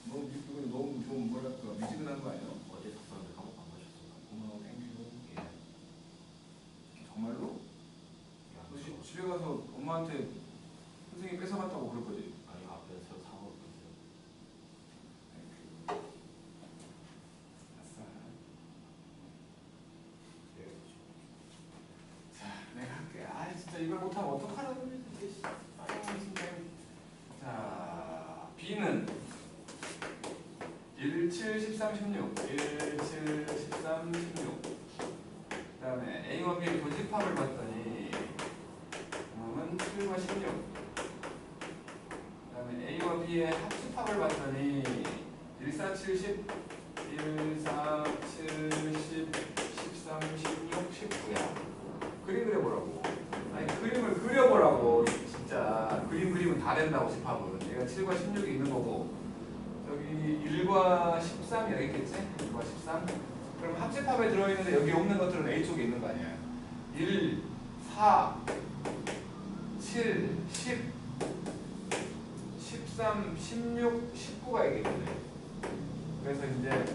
너 이거 너무 좀 뭐랄까 미지근한 거 아니야? 어제 샀었는데 까먹고 안 마셨어. 고마워, 땡큐. 예. 정말로? 안 너 마셔. 집에 가서 엄마한테 선생님이 뺏어갔다고 그럴 거지? 아니 앞에 새로 사 먹고 있어요. 땡큐. 아싸. 예. 자, 내가 할게. 아, 진짜 이걸 못하면 어떡하라고 진짜. 아유, 진짜. 자, B는 1, 7, 13, 16. 1, 7, 13, 16. 그 다음에 A와 B의 교집합을 봤더니 그러면 7과 16. 그 다음에 A와 B의 합집합을 봤더니 1, 4, 7, 10. 1, 4, 7, 10, 13, 16, 19야. 그림 그려보라고. 아니 그림을 그려보라고. 진짜 그림 그리면 다 된다고 집합은. 얘가 7과 16이 있는 거고 여기 1과 13이 여기 있겠지? 1과 13. 그럼 합집합에 들어있는데 여기 없는 것들은 A쪽에 있는 거 아니야. 1, 4, 7, 10, 13, 16, 19가 여기 있네. 그래서 이제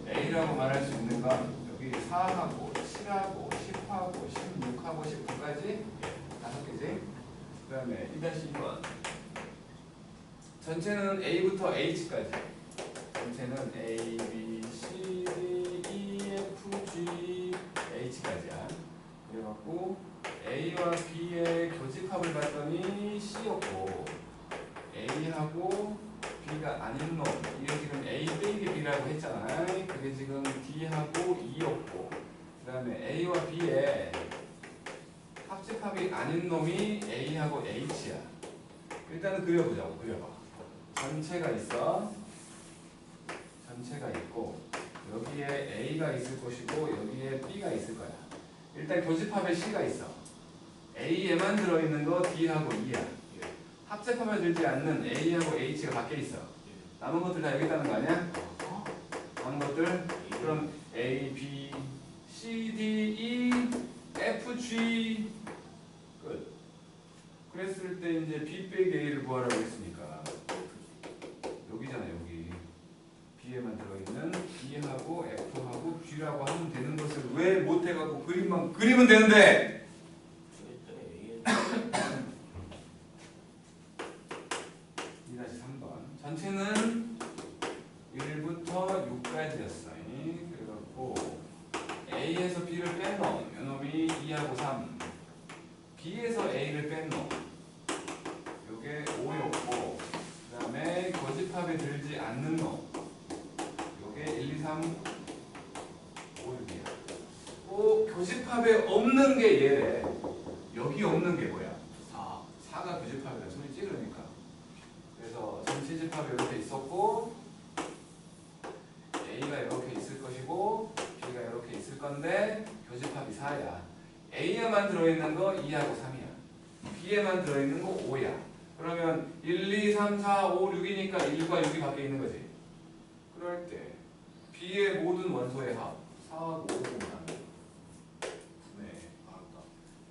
A라고 말할 수 있는 건 여기 4하고 7하고 10하고 16하고 19까지 5개지. 그 다음에 2-2번 전체는 A부터 H까지. 전체는 A, B, C, D, E, F, G, H까지야. 그래갖고 A와 B의 교집합을 봤더니 C였고 A하고 B가 아닌 놈 이게 지금 A 빼기 B라고 했잖아. 그게 지금 D하고 E였고 그 다음에 A와 B의 합집합이 아닌 놈이 A하고 H야. 일단은 그려보자고. 그려봐. 전체가 있어. 전체가 있고 여기에 A가 있을 것이고 여기에 B가 있을 거야. 일단 교집합에 C가 있어. A에만 들어있는 거 D하고 E야. 합집하면 들지 않는 A하고 H가 밖에 있어. 남은 것들 다 여기 있다는 거 아니야? 남은 것들 그럼 A, B, C, D, E, F, G 끝. 그랬을 때 이제 B 빼기 A를 구하라고 했으니까 여기잖아. 여기 B에만 들어있는 B하고 F하고 G라고 하면 되는 것을 왜 못해갖고 그림만 그리면 되는데 2-3번 전체는 1부터 6까지 2하고 3. B에서 A를 뺀 놈. 요게 5였고, 그 다음에 교집합에 들지 않는 놈. 요게 1, 2, 3, 5, 6이야. 꼭 교집합에 없는 게 얘래. 여기 없는 게 뭐야? 4. 4가 교집합이다 소리지 그러니까. 그래서 전체 집합이 이렇게 있었고 A가 이렇게 있을 것이고 B가 이렇게 있을 건데 교집합이 4야. A에만 들어있는 거 2하고 3이야. B에만 들어있는 거 5야. 그러면 1, 2, 3, 4, 5, 6이니까 1과 6이 밖에 있는 거지. 그럴 때 B의 모든 원소의 합 4하고 5가 네, 알았다.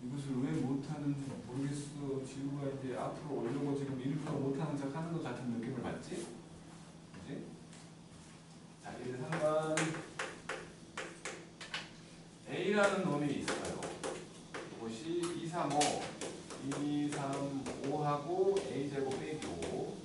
이것을 왜 못하는지 모르겠어. 지우가 이제 앞으로 오려고 지금 일부러 못하는 척 하는 것 같은 느낌을 받지? 그지? 자, 1, 3번 A라는 놈이 있어요. 이것이 2, 3, 5 2, 3, 5하고 A제곱 빼기 5.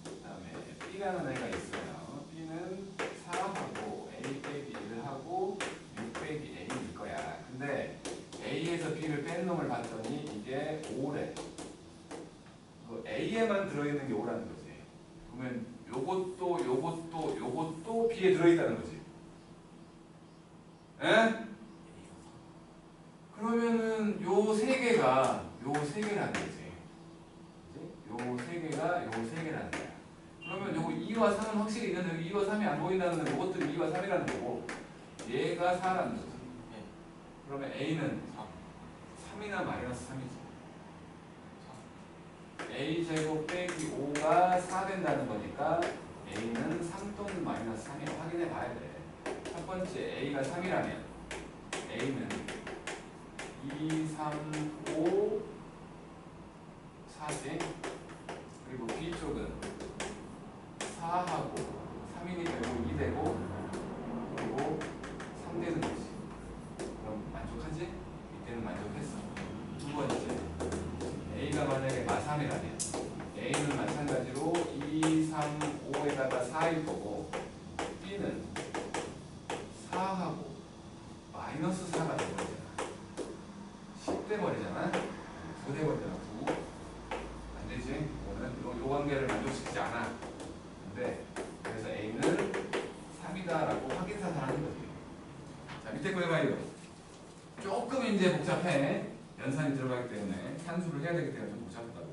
그 다음에 B라는 애가 있어요. B는 4하고 A 빼기 1하고 6 빼기 A일 거야. 근데 A에서 B를 뺀 놈을 봤더니 이게 5래. 그 A에만 들어있는 게 5라는 거지. 그러면 요것도 B에 들어있다는 거지. 에? 그러면은 요 세 개라는 거지. 요 세 개라는 거야. 그러면 요거 2와 3은 확실히 있는데 여기 2와 3이 안 보인다는 건 요것들이 2와 3이라는 거고 얘가 4라는 거지. 그러면 A는 3이나 마이너스 3이지. A제곱 빼기 5가 4 된다는 거니까 A는 3 또는 마이너스 3이 확인해 봐야 돼. 첫 번째 A가 3이라면 A는 2, 3, 5, 4지. 그리고 B쪽은 4하고 3이니 되고 2 되고 그리고 3 되는 거지. 그럼 만족하지? 이때는 만족했어. 두 번째 A가 만약에 마3이라면 A는 마찬가지로 2, 3, 5에다가 4일 거고 B는 4하고 마이너스 4가 되버리잖아. 10 돼버리잖아. 9 돼버리잖아. 9. 안 되지? 이거는 요 관계를 만족시키지 않아. 근데 그래서 A는 3이다라고 확인사살하는 거지. 자, 밑에 거 해봐요. 조금 이제 복잡해. 연산이 들어가기 때문에 산수를 해야 되기 때문에 좀 복잡하다고.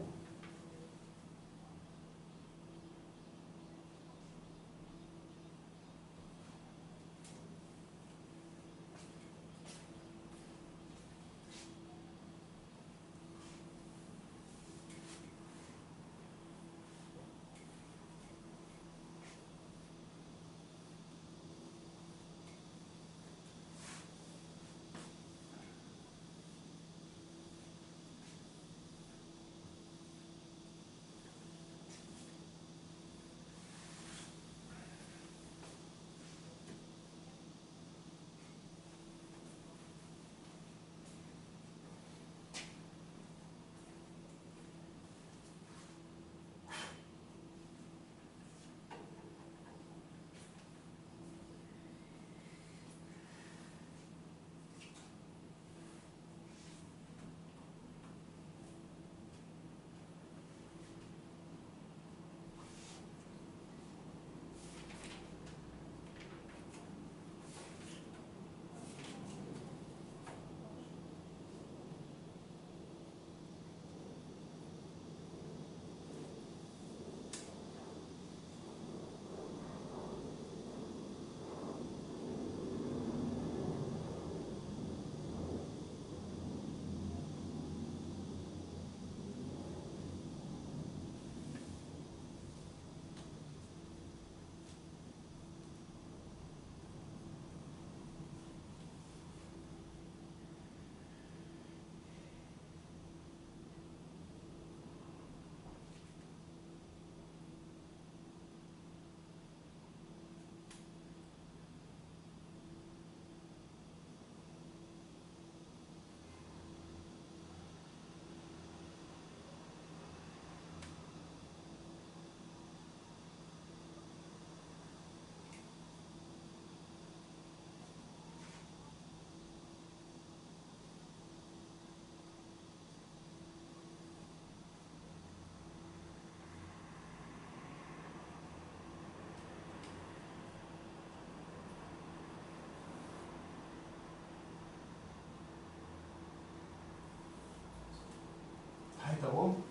없다고?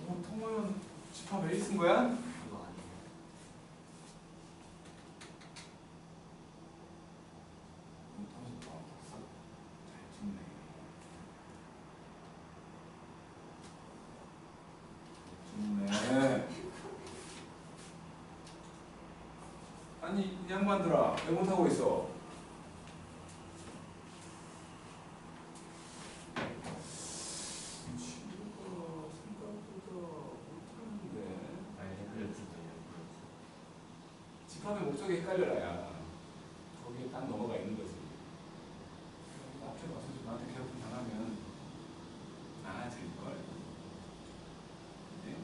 통모는 집합 A 쓴 거야? 이거 아니에요. 좋네. 아니 이 양반들아 왜 못하고 있어? 친구가 생각보다 못하는데 아니 그랬을 때요. 집합의 목적이 헷갈려라야 거기에 딱 넘어가 있는 거지. 앞에 와서 좀 나한테 괴롭힘 당하면 나아질걸. 네?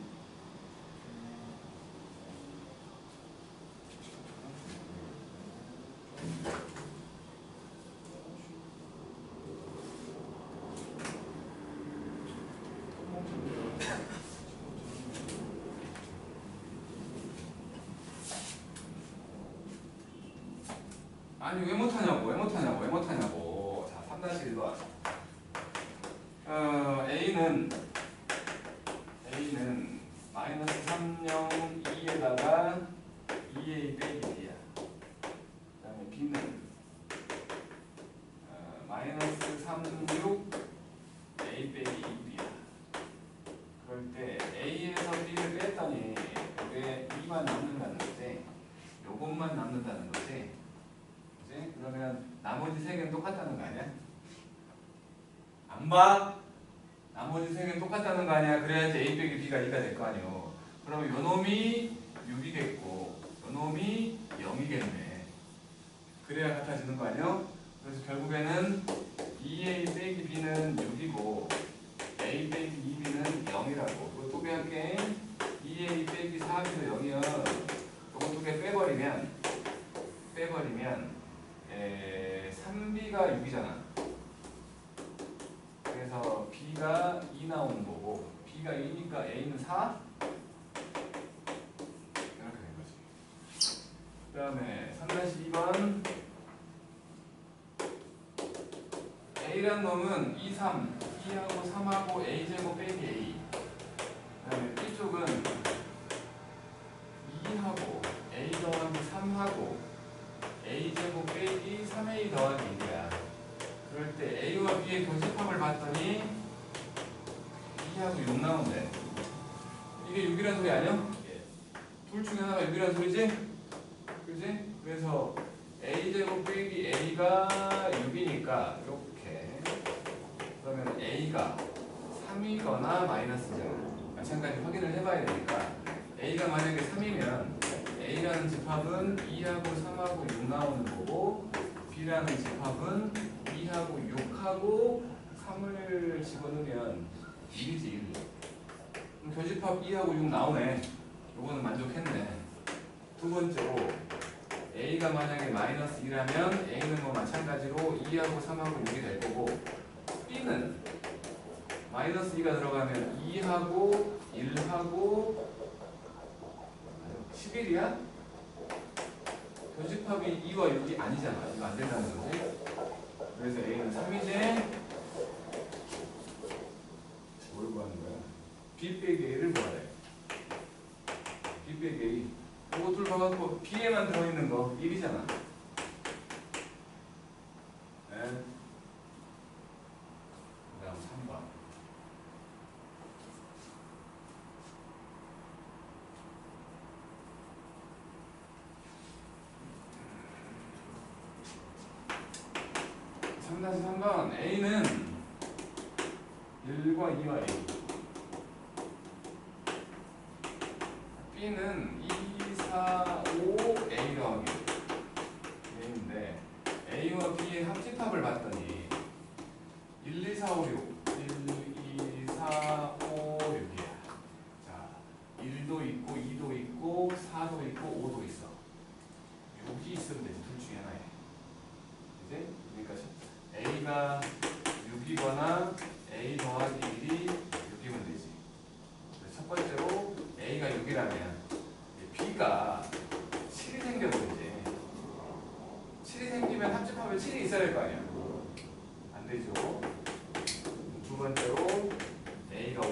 아니 왜 못하냐고 왜 못하냐고 왜 못하냐고. 자 3-1번 A는 마이너스 30 2에다가 2A 빼기 B야. 그 다음에 B는 마이너스 36 A 빼기 2B야. 그럴 때 A에서 B를 뺐더니 이게 2만 남는다는 거지. 요것만 남는다는 거지. 그치? 그러면 나머지 세 개는 똑같다는 거 아니야? 안 봐? 나머지 세 개는 똑같다는 거 아니야? 그래야지 A 빼기 B가 2가 될 거 아니요. 그러면 요 놈이 6이겠고 요 놈이 0이겠네. 그래야 같아지는 거 아니요? 그래서 결국에는 2A 빼기 B는 6이고 A 빼기 2B는 0이라고. 이거 또 배울게. 2A 빼기 4B도 0이면 요거 두 개 빼버리면 3B가 6이잖아. 그래서 B가 2 나오는 거고 B가 2니까 A는 4 이렇게 된 거지. 그 다음에 3-2번 A란 놈은 2, 3 2하고 3하고 A제곱 빼기 A. 그 다음에 B쪽은 2하고 A 더하기 3하고 A제곱 빼기 3A 더하기 1이야. 그럴 때 A와 B의 교집합을 봤더니 2하고 6 나온대. 이게 6이란 소리 아니야? 둘 중에 하나가 6이란 소리지? 그지? 그래서 A제곱 빼기 A가 6이니까 이렇게. 그러면 A가 3이거나 마이너스잖아. 마찬가지 확인을 해봐야 되니까 A가 만약에 3이면 A라는 집합은 2하고 3하고 6 나오는 거고 B라는 집합은 2하고 6하고 3을 집어넣으면 1이지 1. 그럼 교집합 2하고 6 나오네. 요거는 만족했네. 두 번째로 A가 만약에 마이너스 2라면 A는 뭐 마찬가지로 2하고 3하고 6이 될 거고 B는 마이너스 2가 들어가면 2하고 1하고 11이야? 교집합이 2와 6이 아니잖아. 이거 안 된다는 거지. 그래서 A는 3이지. 뭘 구하는 거야? B 빼기 A를 구하래. B 빼기 A. 이거 둘 봐갖고 B에만 들어있는 거 1이잖아. 네. 그 다음 3번. 다시 3번 A는 1과 2와 A B는 2, 4, 5, A 더하기 A인데 A와 B의 합집합을 봤더니 1, 2, 4, 5, 6 1, 2, 4, 5, 6이야. 자, 1도 있고 2도 있고 4도 있고 5도 있어. 6이 있으면 되지. 둘 중에 하나에. 이제 여기까지 A가 6이거나 A 더하기 1이 6이면 되지. 첫 번째로 A가 6이라면 B가 7이 생겨버리지. 7이 생기면 합집합에 7이 있어야 될 거 아니야. 안 되죠. 두 번째로 A가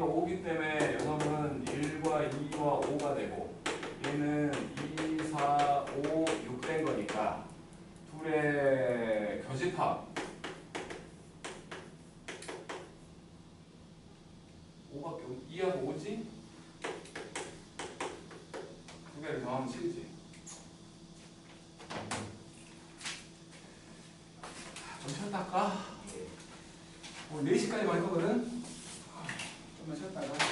여기가 5기 때문에 여성은 1과 2와 5가 되고 얘는 2, 4, 5, 6 된 거니까 둘의 교집합 5밖에 2하고 5지? 두 개를 더하면 7이지. 좀 쉬었다 할까? 오늘 4시까지만 할 거거든? 좀만 쉬었다가